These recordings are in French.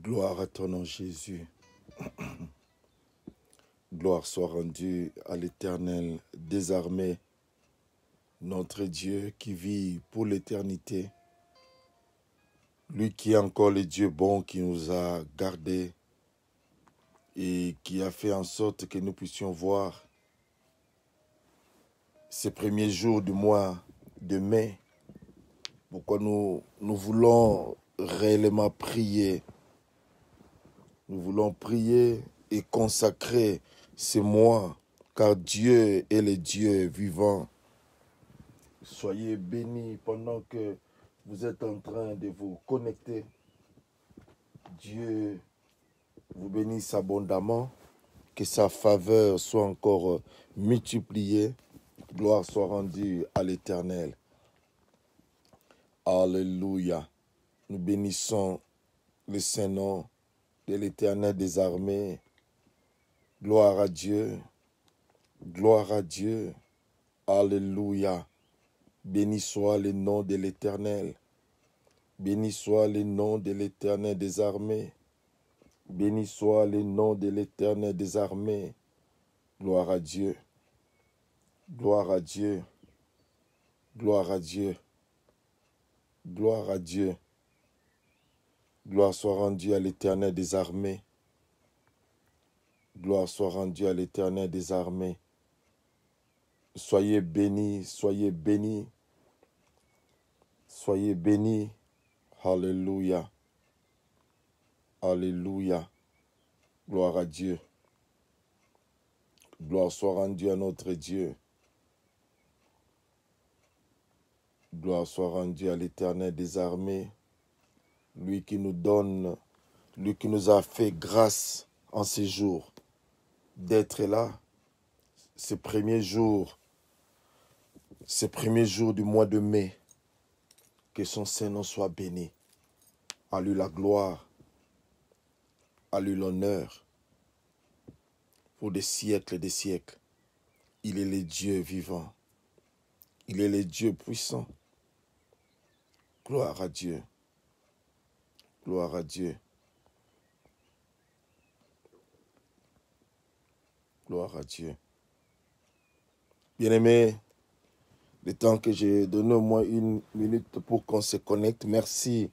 Gloire à ton nom, Jésus. Gloire soit rendue à l'Éternel des armées, notre Dieu qui vit pour l'éternité. Lui qui est encore le Dieu bon qui nous a gardés et qui a fait en sorte que nous puissions voir ces premiers jours du mois de mai. Pourquoi nous voulons réellement prier. Nous voulons prier et consacrer ce mois, car Dieu est le Dieu vivant. Soyez bénis pendant que vous êtes en train de vous connecter. Dieu vous bénisse abondamment, que sa faveur soit encore multipliée. Gloire soit rendue à l'Éternel. Alléluia. Nous bénissons le Saint-Nom de l'Éternel des armées. Gloire à Dieu. Gloire à Dieu. Alléluia. Béni soit le nom de l'Éternel. Béni soit le nom de l'Éternel des armées. Béni soit le nom de l'Éternel des armées. Gloire à Dieu. Gloire à Dieu. Gloire à Dieu. Gloire à Dieu. Gloire soit rendue à l'Éternel des armées. Gloire soit rendue à l'Éternel des armées. Soyez bénis, soyez bénis. Soyez bénis. Alléluia. Alléluia. Gloire à Dieu. Gloire soit rendue à notre Dieu. Gloire soit rendue à l'Éternel des armées. Lui qui nous donne, lui qui nous a fait grâce en ces jours d'être là, ces premiers jours du mois de mai. Que son Saint-Nom soit béni. À lui la gloire, à lui l'honneur, pour des siècles et des siècles. Il est le Dieu vivant. Il est le Dieu puissant. Gloire à Dieu. Gloire à Dieu. Gloire à Dieu. Bien-aimés, le temps que j'ai donné au moins une minute pour qu'on se connecte, merci.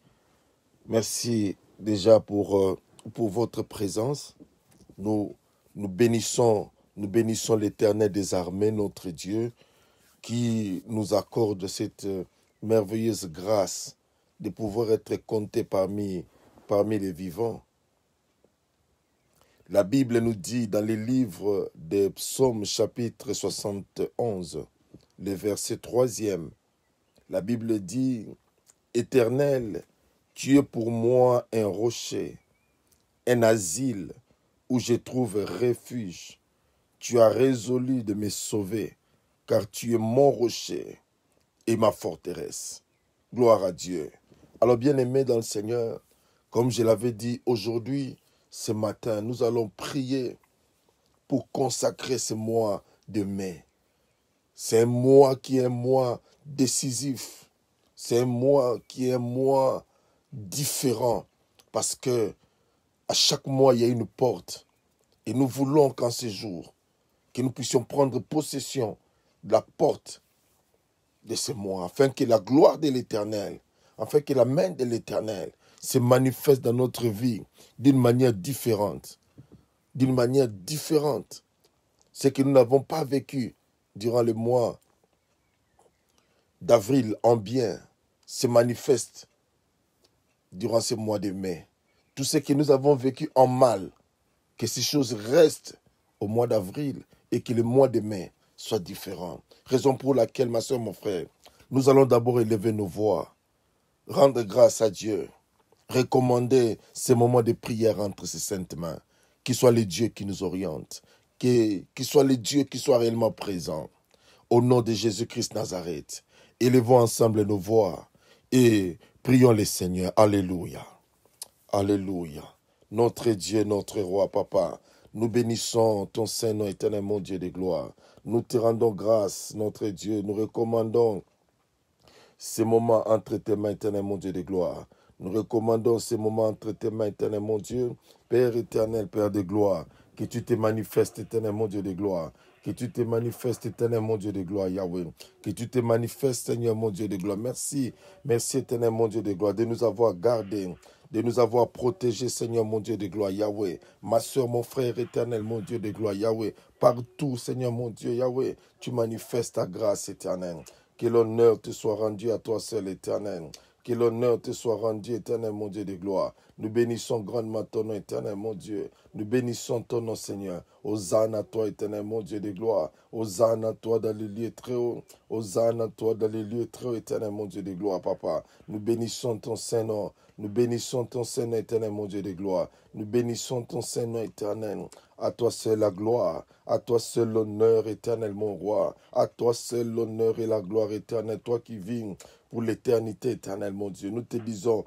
Merci déjà pour votre présence. Nous bénissons l'Éternel des armées, notre Dieu, qui nous accorde cette merveilleuse grâce de pouvoir être compté parmi les vivants. La Bible nous dit dans les livres des Psaumes chapitre 71, le verset 3e, la Bible dit « Éternel, tu es pour moi un rocher, un asile où je trouve refuge. Tu as résolu de me sauver, car tu es mon rocher et ma forteresse. » Gloire à Dieu. Alors bien-aimés dans le Seigneur, comme je l'avais dit aujourd'hui, ce matin, nous allons prier pour consacrer ce mois de mai. C'est un mois qui est un mois décisif. C'est un mois qui est un mois différent. Parce que à chaque mois, il y a une porte. Et nous voulons qu'en ce jour, que nous puissions prendre possession de la porte de ce mois, afin que la gloire de l'Éternel, afin que la main de l'Éternel se manifeste dans notre vie d'une manière différente. D'une manière différente. Ce que nous n'avons pas vécu durant le mois d'avril en bien se manifeste durant ce mois de mai. Tout ce que nous avons vécu en mal, que ces choses restent au mois d'avril et que le mois de mai soit différent. Raison pour laquelle, ma soeur, mon frère, nous allons d'abord élever nos voix, rendre grâce à Dieu, recommander ces moments de prière entre ses saintes mains, qu'il soit le Dieu qui nous oriente, qu'il soit le Dieu qui soit réellement présent. Au nom de Jésus-Christ Nazareth, élevons ensemble nos voix et prions le Seigneur. Alléluia. Alléluia. Notre Dieu, notre roi, papa, nous bénissons ton Saint-Nom éternel, mon Dieu de gloire. Nous te rendons grâce, notre Dieu. Nous recommandons ces moments entre tes mains, éternel, mon Dieu de gloire. Nous recommandons ces moments entre tes mains, éternel mon Dieu. Père éternel, Père de gloire, que tu te manifestes, éternel mon Dieu de gloire. Que tu te manifestes, éternel mon Dieu de gloire, Yahweh. Que tu te manifestes, Seigneur mon Dieu de gloire. Merci, merci, éternel mon Dieu de gloire, de nous avoir gardés, de nous avoir protégés, Seigneur mon Dieu de gloire, Yahweh. Ma soeur, mon frère éternel, mon Dieu de gloire, Yahweh. Partout, Seigneur mon Dieu, Yahweh, tu manifestes ta grâce éternelle. Que l'honneur te soit rendu à toi seul, éternel. Que l'honneur te soit rendu, éternel mon Dieu de gloire. Nous bénissons grandement ton nom, éternel mon Dieu. Nous bénissons ton nom, Seigneur. Hosanna à toi, éternel mon Dieu de gloire. Hosanna à toi dans les lieux très hauts. Hosanna à toi dans les lieux très hauts, éternel mon Dieu de gloire, papa. Nous bénissons ton Saint-Nom. Nous bénissons ton Saint-Nom, éternel mon Dieu de gloire. Nous bénissons ton Saint-Nom, éternel. À toi seul la gloire. À toi seul l'honneur, éternel mon roi. À toi seul l'honneur et la gloire éternelle. Toi qui vis pour l'éternité, éternel mon Dieu. Nous te disons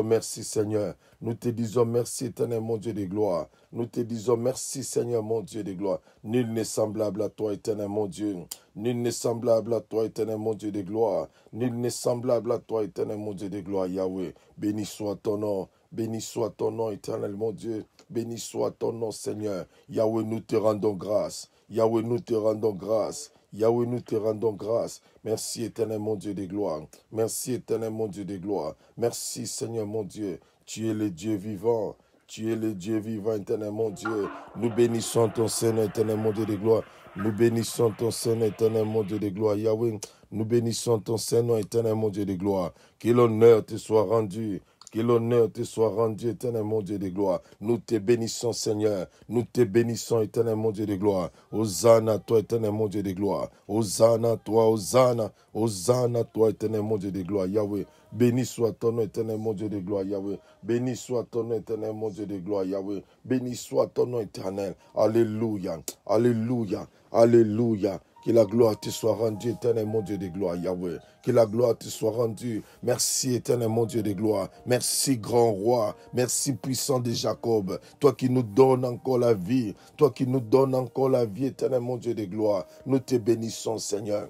merci, Seigneur. Nous te disons merci, éternel mon Dieu de gloire. Nous te disons merci, Seigneur mon Dieu de gloire. Nul n'est semblable à toi, éternel mon Dieu. Nul n'est semblable à toi, éternel mon Dieu de gloire. Nul n'est semblable à toi, éternel mon Dieu de gloire, Yahweh. Béni soit ton nom. Béni soit ton nom, éternel mon Dieu. Béni soit ton nom, Seigneur. Yahweh, nous te rendons grâce. Yahweh, nous te rendons grâce. Yahweh, nous te rendons grâce. Merci, éternel mon Dieu de gloire. Merci, éternel mon Dieu de gloire. Merci, Seigneur mon Dieu. Tu es le Dieu vivant. Tu es le Dieu vivant, éternel mon Dieu. Nous bénissons ton Seigneur, éternel mon Dieu de gloire. Nous bénissons ton Seigneur, éternel mon Dieu de gloire. Yahweh, nous bénissons ton Seigneur, éternel mon Dieu de gloire. Que l'honneur te soit rendu. Que l'honneur te soit rendu, éternel mon Dieu de gloire. Nous te bénissons, Seigneur. Nous te bénissons, éternel mon Dieu de gloire. Hosanna à toi, éternel mon Dieu de gloire. Hosanna à toi, Hosanna. Hosanna à toi, éternel mon Dieu de gloire. Yahweh, béni soit ton nom, éternel mon Dieu de gloire. Yahweh, béni soit ton nom, éternel mon Dieu de gloire. Yahweh, béni soit ton nom, éternel. Alléluia. Alléluia. Alléluia. Que la gloire te soit rendue, éternel mon Dieu de gloire, Yahweh. Que la gloire te soit rendue. Merci, éternel mon Dieu de gloire. Merci, grand roi. Merci, puissant de Jacob. Toi qui nous donnes encore la vie. Toi qui nous donnes encore la vie, éternel mon Dieu de gloire. Nous te bénissons, Seigneur.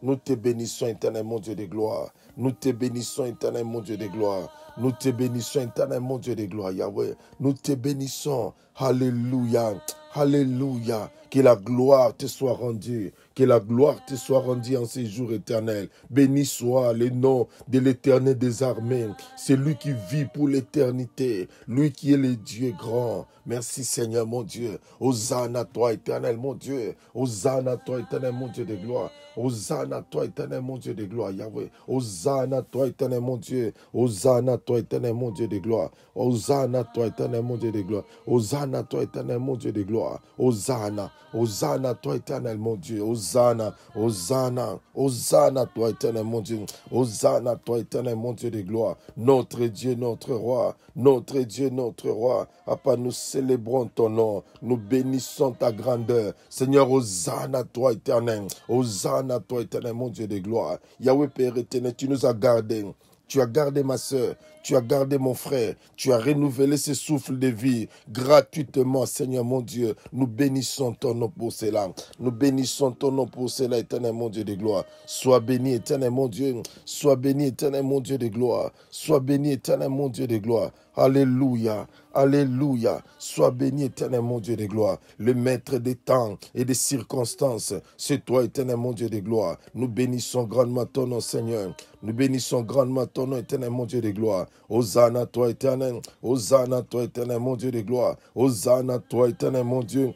Nous te bénissons, éternel mon Dieu de gloire. Nous te bénissons, éternel mon Dieu de gloire. Nous te bénissons, éternel mon Dieu de gloire, Yahweh. Nous te bénissons. Alléluia. Alléluia. Que la gloire te soit rendue. Que la gloire te soit rendue en ces jours éternels. Béni soit le nom de l'Éternel des armées. C'est lui qui vit pour l'éternité. Lui qui est le Dieu grand. Merci Seigneur mon Dieu. Hosanna à toi éternel mon Dieu. Hosanna à toi éternel mon Dieu de gloire. Hosanna à toi éternel mon Dieu de gloire Yahweh. Hosanna à toi éternel mon Dieu. Hosanna à toi éternel mon Dieu de gloire. Hosanna à toi éternel mon Dieu de gloire. Hosanna à toi éternel mon Dieu de gloire. Hosanna. Hosanna à toi éternel mon Dieu. Hosanna. Hosanna. Hosanna à toi éternel mon Dieu. Hosanna à toi éternel mon Dieu de gloire. Notre Dieu, notre roi. Notre Dieu, notre roi. Papa, nous célébrons ton nom. Nous bénissons ta grandeur. Seigneur, Hosanna à toi éternel. Hosanna à toi éternel mon Dieu de gloire. Yahweh Père éternel, tu nous as gardés. Tu as gardé ma soeur, tu as gardé mon frère, tu as renouvelé ce souffle de vie gratuitement, Seigneur mon Dieu. Nous bénissons ton nom pour cela. Nous bénissons ton nom pour cela, éternel mon Dieu de gloire. Sois béni, éternel mon Dieu. Sois béni, éternel mon Dieu de gloire. Sois béni, éternel mon Dieu de gloire. Alléluia, alléluia. Sois béni, éternel mon Dieu de gloire. Le maître des temps et des circonstances, c'est toi, éternel mon Dieu de gloire. Nous bénissons grandement ton nom, Seigneur. Nous bénissons grandement ton nom, éternel mon Dieu de gloire. Hosanna à toi, éternel. Hosanna à toi, éternel mon Dieu de gloire. Hosanna à toi, éternel mon Dieu.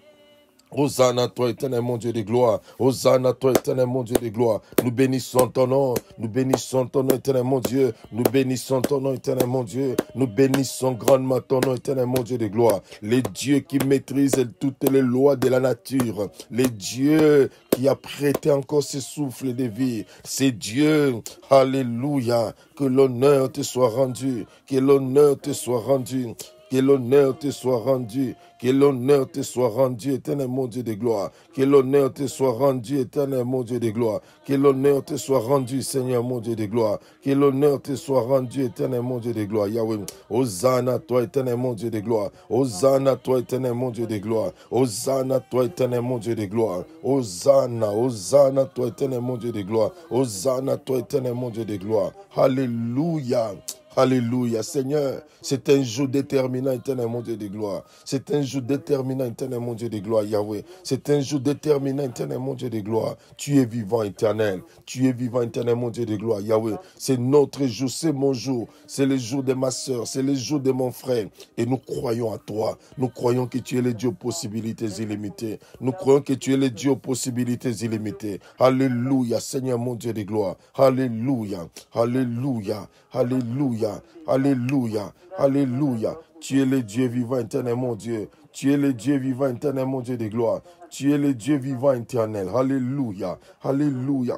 Hosanna à toi, éternel mon Dieu de gloire. Hosanna à toi, éternel mon Dieu de gloire. Nous bénissons ton nom. Nous bénissons ton nom, éternel mon Dieu. Nous bénissons ton nom, éternel mon Dieu. Nous bénissons grandement ton nom, éternel mon Dieu de gloire. Les dieux qui maîtrisent toutes les lois de la nature. Les dieux qui a prêté encore ce souffle de vie. C'est Dieu. Alléluia. Que l'honneur te soit rendu. Que l'honneur te soit rendu. Que l'honneur te soit rendu. Que l'honneur te soit rendu, éternel mon Dieu de gloire. Que l'honneur te soit rendu, éternel mon Dieu de gloire. Que l'honneur te soit rendu, Seigneur mon Dieu de gloire. Que l'honneur te soit rendu, éternel mon Dieu de gloire. Yahweh, Hosanna à toi, éternel mon Dieu de gloire. Hosanna à toi, éternel mon Dieu de gloire. Hosanna à toi, éternel mon Dieu de gloire. Hosanna, Hosanna à toi, éternel mon Dieu de gloire. Hosanna à toi, éternel mon Dieu de gloire. Alléluia. Alléluia. Seigneur, c'est un jour déterminant, éternel mon Dieu de gloire. C'est un jour déterminant, éternel mon Dieu de gloire, Yahweh. C'est un jour déterminant, éternel mon Dieu de gloire. Tu es vivant, éternel. Tu es vivant, éternel mon Dieu de gloire, Yahweh. C'est notre jour, c'est mon jour. C'est le jour de ma soeur, c'est le jour de mon frère. Et nous croyons à toi. Nous croyons que tu es le Dieu aux possibilités illimitées. Nous croyons que tu es le Dieu aux possibilités illimitées. Alléluia, Seigneur mon Dieu de gloire. Alléluia, alléluia, alléluia, alléluia, alléluia. Tu es le Dieu vivant, éternel mon Dieu. Tu es le Dieu vivant, éternel mon Dieu de gloire. Tu es le Dieu vivant, éternel. Alléluia, alléluia.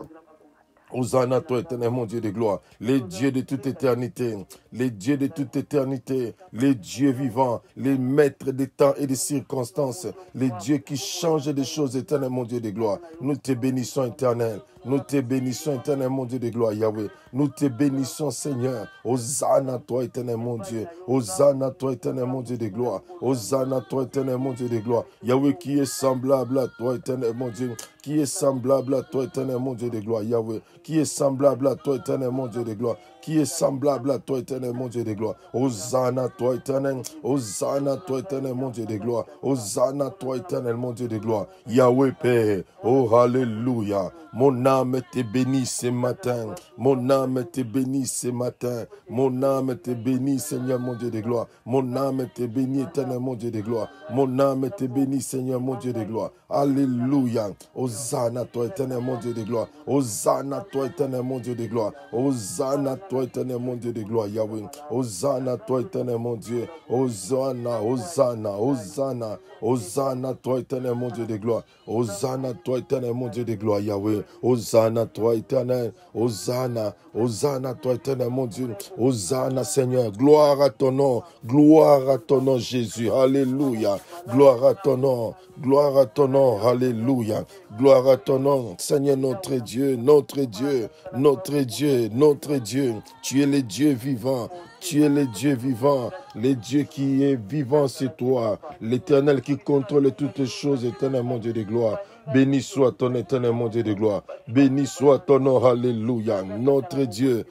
Hosanna toi, éternel mon Dieu de gloire, les dieux de toute éternité, les dieux de toute éternité, les dieux vivants, les maîtres des temps et des circonstances, les dieux qui changent des choses, éternel mon Dieu de gloire. Nous te bénissons, éternel. Nous te bénissons, éternel mon Dieu de gloire, Yahweh. Nous te bénissons, Seigneur. Hosanna toi, éternel mon Dieu. Hosanna toi, éternel mon Dieu de gloire. Hosanna toi, éternel mon Dieu de gloire. Yahweh qui est semblable à toi, éternel mon Dieu. Qui est semblable à toi, éternel mon Dieu de gloire, Yahweh. Qui est semblable à toi, éternel mon Dieu de gloire. Qui est semblable à toi, éternel mon Dieu de gloire. Hosanna toi, éternel. Hosanna toi, éternel mon Dieu de gloire. Hosanna toi, éternel mon Dieu de gloire. Yahweh Père. Oh, alléluia. Mon âme te bénit ce matin. Mon âme te bénit ce matin. Mon âme te bénit, Seigneur mon Dieu de gloire. Mon âme te bénit, éternel mon Dieu de gloire. Mon âme te bénit, Seigneur mon Dieu de gloire. Alléluia. Hosanna toi, éternel mon Dieu de gloire. Hosanna toi, éternel mon Dieu de gloire. Hosanna toi, éternel mon Dieu de gloire, Yahweh. Hosanna toi, éternel mon Dieu. Hosanna, Hosanna, Hosanna. Hosanna toi, éternel mon Dieu de gloire. Hosanna toi, éternel mon Dieu de gloire, Yahweh. Hosanna toi, éternel. Hosanna, Hosanna toi, éternel mon Dieu. Hosanna, Seigneur. Gloire à ton nom. Gloire à ton nom, Jésus. Alléluia. Gloire à ton nom. Gloire à ton nom. Alléluia. Gloire à ton nom, Seigneur notre Dieu, notre Dieu, notre Dieu, notre Dieu. Tu es le Dieu vivant. Tu es le Dieu vivant, le Dieu qui est vivant, c'est toi, l'Éternel qui contrôle toutes choses, éternel mon Dieu de gloire. Béni soit ton éternel mon Dieu de gloire. Béni soit ton nom, alléluia. Notre Dieu,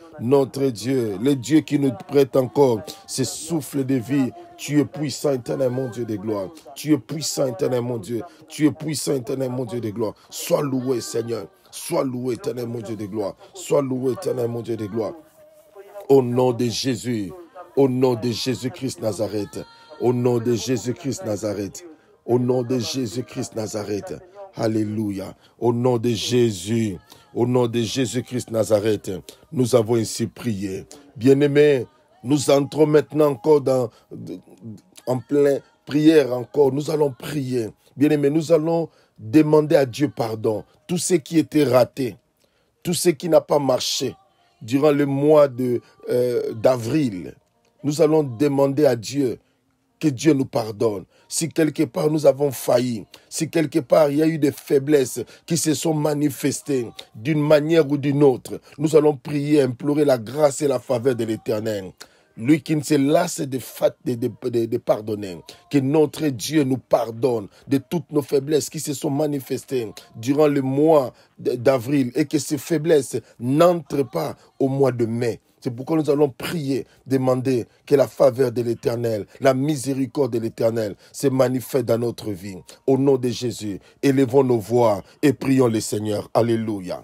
le Dieu qui nous prête encore ce souffle de vie. Tu es puissant, éternel mon Dieu de gloire. Tu es puissant, éternel mon Dieu. Tu es puissant, éternel mon Dieu de gloire. Sois loué, Seigneur. Sois loué, éternel mon Dieu de gloire. Sois loué, éternel mon Dieu de gloire. Au nom de Jésus, au nom de Jésus-Christ Nazareth, au nom de Jésus-Christ Nazareth, au nom de Jésus-Christ Nazareth, alléluia, au nom de Jésus, au nom de Jésus-Christ Nazareth, nous avons ainsi prié. Bien-aimés, nous entrons maintenant encore en pleine prière encore, nous allons prier. Bien-aimés, nous allons demander à Dieu pardon, tout ce qui était raté, tout ce qui n'a pas marché. Durant le mois d'avril, nous allons demander à Dieu que Dieu nous pardonne. Si quelque part nous avons failli, si quelque part il y a eu des faiblesses qui se sont manifestées d'une manière ou d'une autre, nous allons prier, implorer la grâce et la faveur de l'Éternel. Lui qui ne se lasse de pardonner. Que notre Dieu nous pardonne de toutes nos faiblesses qui se sont manifestées durant le mois d'avril et que ces faiblesses n'entrent pas au mois de mai. C'est pourquoi nous allons prier, demander que la faveur de l'Éternel, la miséricorde de l'Éternel se manifeste dans notre vie. Au nom de Jésus, élevons nos voix et prions le Seigneur. Alléluia.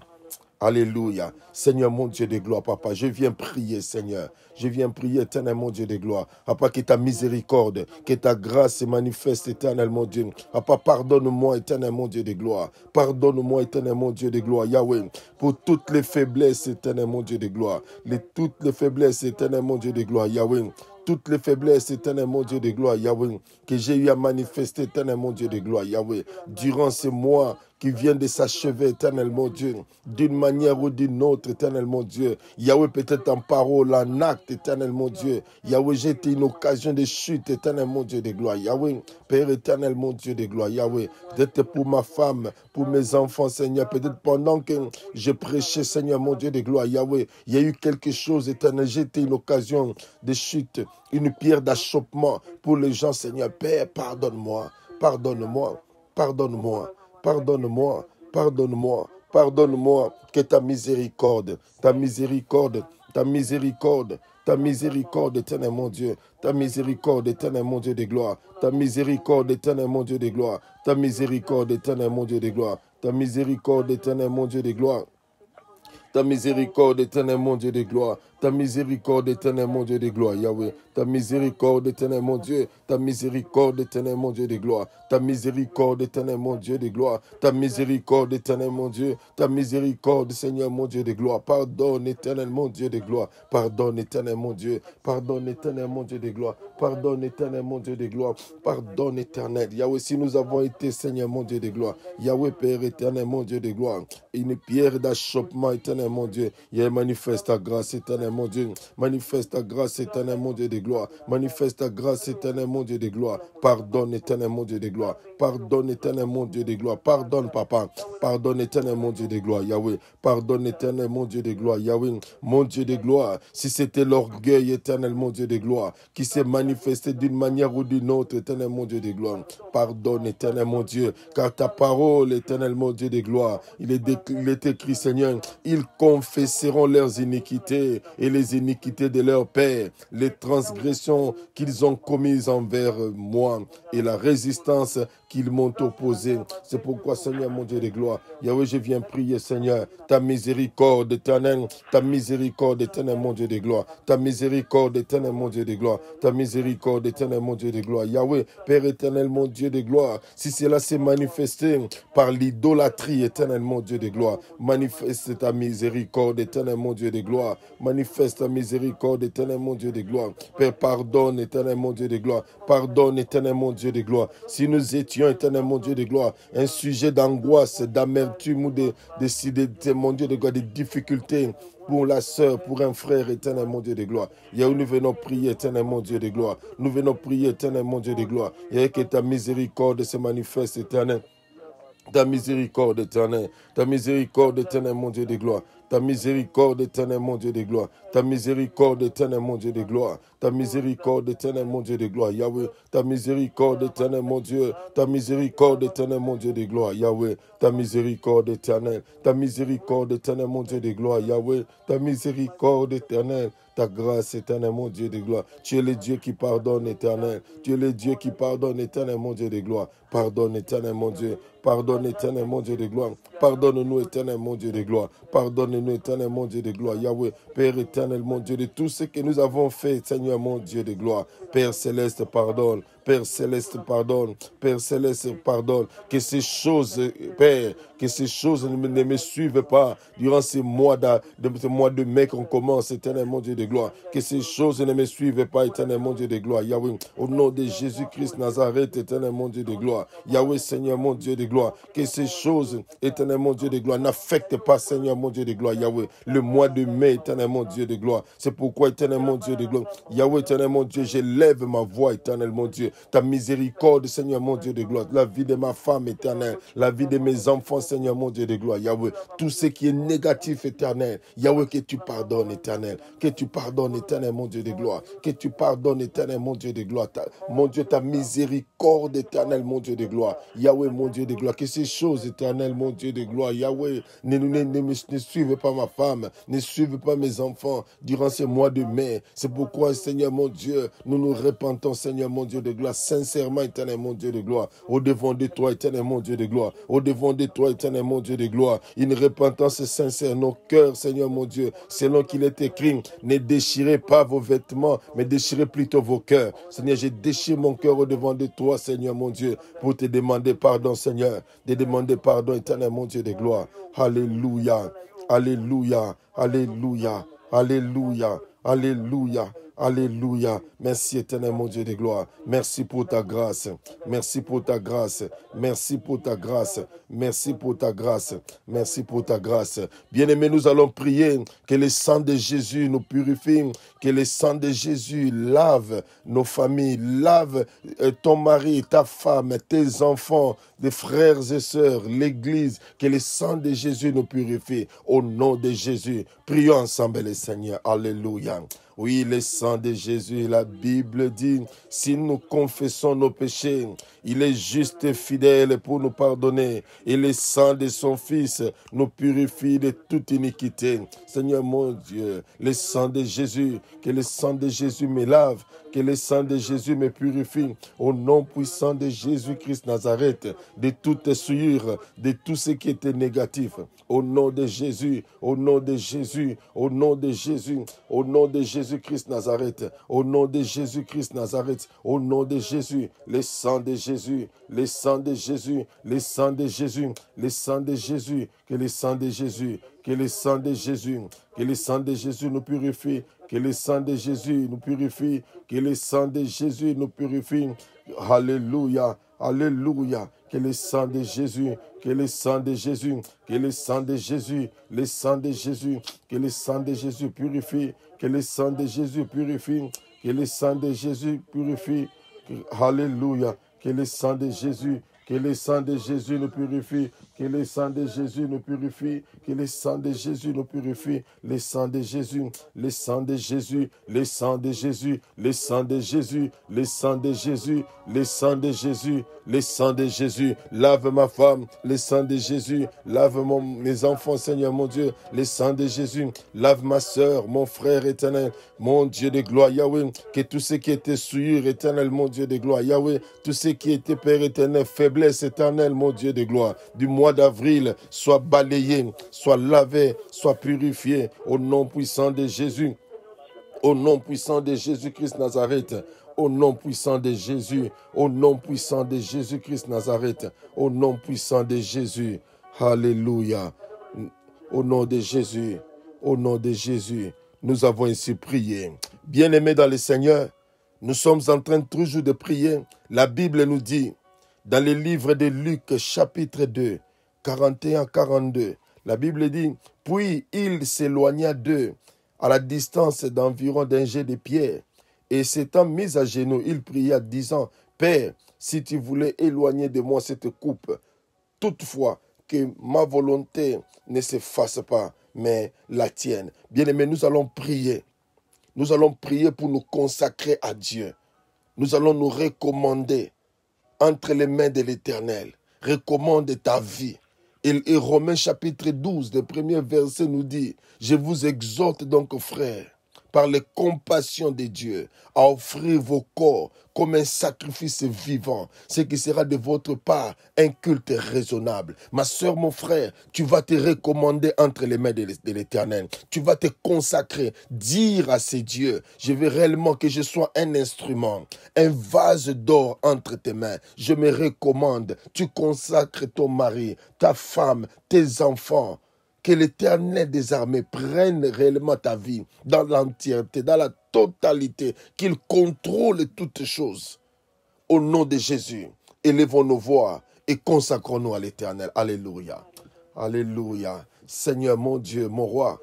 Alléluia. Seigneur mon Dieu de gloire, Papa, je viens prier, Seigneur. Je viens prier, éternel mon Dieu de gloire. Papa, que ta miséricorde, que ta grâce se manifeste, éternel mon Dieu. Papa, pardonne-moi, éternel mon Dieu de gloire. Pardonne-moi, éternel mon Dieu de gloire, Yahweh, pour toutes les faiblesses, éternel mon Dieu de gloire. Toutes les faiblesses, éternel mon Dieu de gloire, Yahweh. Toutes les faiblesses, éternel mon Dieu de gloire, Yahweh, que j'ai eu à manifester, éternel mon Dieu de gloire, Yahweh, durant ces mois qui viennent de s'achever, éternel mon Dieu, d'une manière ou d'une autre, éternel mon Dieu. Yahweh, peut-être en parole, en acte, éternel mon Dieu. Yahweh, j'ai été une occasion de chute, éternel mon Dieu de gloire. Yahweh, Père éternel mon Dieu de gloire. Yahweh, peut-être pour ma femme, pour mes enfants, Seigneur, peut-être pendant que je prêchais, Seigneur mon Dieu de gloire. Yahweh, il y a eu quelque chose, éternel. J'ai été une occasion de chute, une pierre d'achoppement pour les gens, Seigneur. Père, pardonne-moi, pardonne-moi, pardonne-moi. Pardonne-moi, pardonne-moi, pardonne-moi, que ta miséricorde ta miséricorde, éternel mon Dieu, ta miséricorde, éternel mon Dieu de gloire, ta miséricorde, éternel mon Dieu de gloire, ta miséricorde, éternel mon Dieu de gloire, ta miséricorde, éternel mon Dieu de gloire. Ta miséricorde, éternel mon Dieu de gloire. Ta miséricorde, éternel mon Dieu de gloire, Yahweh. Ta miséricorde, éternel mon Dieu. Ta miséricorde, éternel mon Dieu de gloire. Ta miséricorde, éternel mon Dieu de gloire. Ta miséricorde, éternel mon Dieu. Ta miséricorde, Seigneur mon Dieu de gloire. Pardonne, éternel mon Dieu de gloire. Pardonne, éternel mon Dieu. Pardonne, éternel mon Dieu de gloire. Pardonne, éternel mon Dieu de gloire. Pardonne, éternel. Yahweh, si nous avons été, Seigneur mon Dieu de gloire. Yahweh, Père éternel mon Dieu de gloire. Une pierre d'achoppement, éternel mon Dieu. Yahweh, manifeste ta grâce, éternel mon Dieu. Manifeste ta grâce, éternel mon Dieu de gloire. Manifeste ta grâce, éternel mon Dieu de gloire. Pardonne, éternel mon Dieu de gloire. Pardonne, éternel mon Dieu de gloire. Pardonne, papa. Pardonne, éternel mon Dieu de gloire, Yahweh. Pardonne, éternel mon Dieu de gloire, Yahweh. Mon Dieu de gloire. Si c'était l'orgueil, éternel mon Dieu de gloire, qui s'est manifesté d'une manière ou d'une autre, éternel mon Dieu de gloire. Pardonne, éternel mon Dieu. Car ta parole, éternel mon Dieu de gloire, il est écrit, Seigneur, ils confesseront leurs iniquités et les iniquités de leur père, les transgressions qu'ils ont commises envers moi et la résistance qu'ils m'ont opposée. C'est pourquoi, Seigneur mon Dieu de gloire, Yahweh, je viens prier, Seigneur, ta miséricorde éternelle, ta miséricorde éternelle, mon Dieu de gloire, ta miséricorde éternelle, mon Dieu de gloire, ta miséricorde éternelle, mon Dieu de gloire. Yahweh, Père éternel, mon Dieu de gloire, si cela s'est manifesté par l'idolâtrie, éternel, mon Dieu de gloire, manifeste ta miséricorde, éternel, mon Dieu de gloire, manifeste ta miséricorde, éternel, mon Dieu de gloire. Père, pardonne, éternel, mon Dieu de gloire, pardonne, éternel, mon Dieu de gloire. Si nous étions, éternel, mon Dieu de gloire, un sujet d'angoisse, d'amertume ou mon Dieu de gloire, de difficultés, pour la sœur, pour un frère, éternel mon Dieu de gloire. Yahweh, nous venons prier, éternel mon Dieu de gloire. Nous venons prier, éternel mon Dieu de gloire. Yahweh, que ta miséricorde se manifeste, éternel. Ta miséricorde éternelle, ta miséricorde éternelle, mon Dieu de gloire. Ta miséricorde éternelle, mon Dieu de gloire. Ta miséricorde éternelle, mon Dieu de gloire. Ta miséricorde éternelle, mon Dieu de gloire. Yahweh, ta miséricorde éternelle, mon Dieu. Ta miséricorde éternelle, mon Dieu de gloire. Yahweh, ta miséricorde éternelle. Ta miséricorde éternelle, mon Dieu de gloire. Yahweh, ta miséricorde éternelle. Ta grâce éternelle, mon Dieu de gloire. Tu es le Dieu qui pardonne, éternel. Tu es le Dieu qui pardonne, éternel, mon Dieu de gloire. Pardonne, éternel, mon Dieu. Pardonne, éternel, mon Dieu de gloire. Pardonne-nous, éternel, mon Dieu de gloire. Pardonne-nous, éternel, mon Dieu de gloire. Yahweh, Père éternel, mon Dieu, de tout ce que nous avons fait, Seigneur, mon Dieu de gloire. Père céleste, pardonne. Père céleste, pardonne. Père céleste, pardonne. Que ces choses, Père, que ces choses ne me suivent pas durant ces mois de mai qu'on commence, éternel, mon Dieu de gloire. Que ces choses ne me suivent pas, éternel, mon Dieu de gloire. Yahweh, au nom de Jésus-Christ Nazareth, éternel, mon Dieu de gloire. Yahweh, Seigneur, mon Dieu de gloire. Que ces choses, éternel, mon Dieu de gloire, n'affectent pas, Seigneur, mon Dieu de gloire. Yahweh, le mois de mai, éternel, mon Dieu de gloire. C'est pourquoi, éternel, mon Dieu de gloire. Yahweh, éternel, mon Dieu, j'élève ma voix, éternel, mon Dieu. Ta miséricorde, Seigneur, mon Dieu de gloire. La vie de ma femme, éternelle. La vie de mes enfants, Seigneur, mon Dieu de gloire. Yahweh, tout ce qui est négatif, éternel. Yahweh, que tu pardonnes, éternel. Que tu pardonnes, éternel, mon Dieu de gloire. Que tu pardonnes, éternel, mon Dieu de gloire. Mon Dieu, ta miséricorde, éternel, mon Dieu de gloire. Yahweh, mon Dieu de gloire. Que ces choses, éternel, mon Dieu de gloire. Yahweh, ne suivent pas ma femme. Ne suivent pas mes enfants durant ce mois de mai. C'est pourquoi, Seigneur, mon Dieu, nous nous repentons, Seigneur, mon Dieu de gloire. Sincèrement, éternel, mon Dieu de gloire. Au devant de toi, éternel, mon Dieu de gloire. Au devant de toi, éternel, mon Dieu de gloire. Une repentance sincère. Nos cœurs, Seigneur, mon Dieu, selon qu'il est écrit, ne déchirez pas vos vêtements, mais déchirez plutôt vos cœurs. Seigneur, je déchire mon cœur au devant de toi, Seigneur, mon Dieu, pour te demander pardon, Seigneur. De demander pardon, éternel, mon Dieu de gloire. Alléluia. Alléluia. Alléluia. Alléluia. Alléluia. Alléluia. Merci éternel mon Dieu de gloire. Merci pour ta grâce. Merci pour ta grâce. Merci pour ta grâce. Merci pour ta grâce. Merci pour ta grâce. Bien-aimés, nous allons prier que le sang de Jésus nous purifie. Que le sang de Jésus lave nos familles. Lave ton mari, ta femme, tes enfants, des frères et sœurs, l'église. Que le sang de Jésus nous purifie. Au nom de Jésus. Prions ensemble le Seigneur. Alléluia. Oui, le sang de Jésus, la Bible dit, si nous confessons nos péchés, il est juste et fidèle pour nous pardonner. Et le sang de son Fils nous purifie de toute iniquité. Seigneur mon Dieu, le sang de Jésus, que le sang de Jésus me lave, que le sang de Jésus me purifie. Au nom puissant de Jésus-Christ Nazareth, de toute souillure, de tout ce qui était négatif. Au nom de Jésus, au nom de Jésus, au nom de Jésus, au nom de Jésus-Christ Nazareth, au nom de Jésus-Christ Nazareth, au nom de Jésus, le sang de Jésus, le sang de Jésus, le sang de Jésus, le sang de Jésus, que le sang de Jésus, que le sang de Jésus, que le sang de Jésus nous purifie, que le sang de Jésus nous purifie, que le sang de Jésus nous purifie. Alléluia, alléluia, que le sang de Jésus, que le sang de Jésus, que le sang de Jésus, le sang de Jésus, que le sang de Jésus purifie, que le sang de Jésus purifie, que le sang de Jésus purifie. Alléluia, que le sang de Jésus, que le sang de Jésus nous purifie, que le sang de Jésus nous purifie, que le sang de Jésus nous purifie, le sang de Jésus, le sang de Jésus, le sang de Jésus, le sang de Jésus, le sang de Jésus, le sang de Jésus, le sang de Jésus, lave ma femme, le sang de Jésus, lave mes enfants, Seigneur mon Dieu, le sang de Jésus, lave ma soeur, mon frère éternel, mon Dieu de gloire, Yahweh, que tout ce qui était souillure, éternel, mon Dieu de gloire, Yahweh, tout ce qui était, Père éternel, faiblesse éternelle, mon Dieu de gloire, du mois d'avril, soit balayé, soit lavé, soit purifié, au nom puissant de Jésus, au nom puissant de Jésus-Christ Nazareth, au nom puissant de Jésus, au nom puissant de Jésus-Christ Nazareth, au nom puissant de Jésus, alléluia, au nom de Jésus, au nom de Jésus, nous avons ainsi prié. Bien-aimés dans le Seigneur, nous sommes en train toujours de prier. La Bible nous dit, dans le livre de Luc, chapitre 2, 41-42, la Bible dit, puis il s'éloigna d'eux à la distance d'environ d'un jet de pierre, et s'étant mis à genoux, il pria, disant, Père, si tu voulais éloigner de moi cette coupe, toutefois que ma volonté ne se fasse pas, mais la tienne. Bien-aimés, nous allons prier. Nous allons prier pour nous consacrer à Dieu. Nous allons nous recommander entre les mains de l'Éternel. Recommande ta vie. Et Romains chapitre 12, le premier verset nous dit, je vous exhorte donc, frères, par les compassions de Dieu, à offrir vos corps comme un sacrifice vivant, ce qui sera de votre part un culte raisonnable. Ma soeur, mon frère, tu vas te recommander entre les mains de l'Éternel. Tu vas te consacrer, dire à ces dieux, je veux réellement que je sois un instrument, un vase d'or entre tes mains. Je me recommande, tu consacres ton mari, ta femme, tes enfants. Que l'Éternel des armées prenne réellement ta vie dans l'entièreté, dans la totalité, qu'il contrôle toutes choses. Au nom de Jésus, élevons nos voix et consacrons-nous à l'Éternel. Alléluia. Alléluia. Seigneur mon Dieu, mon roi,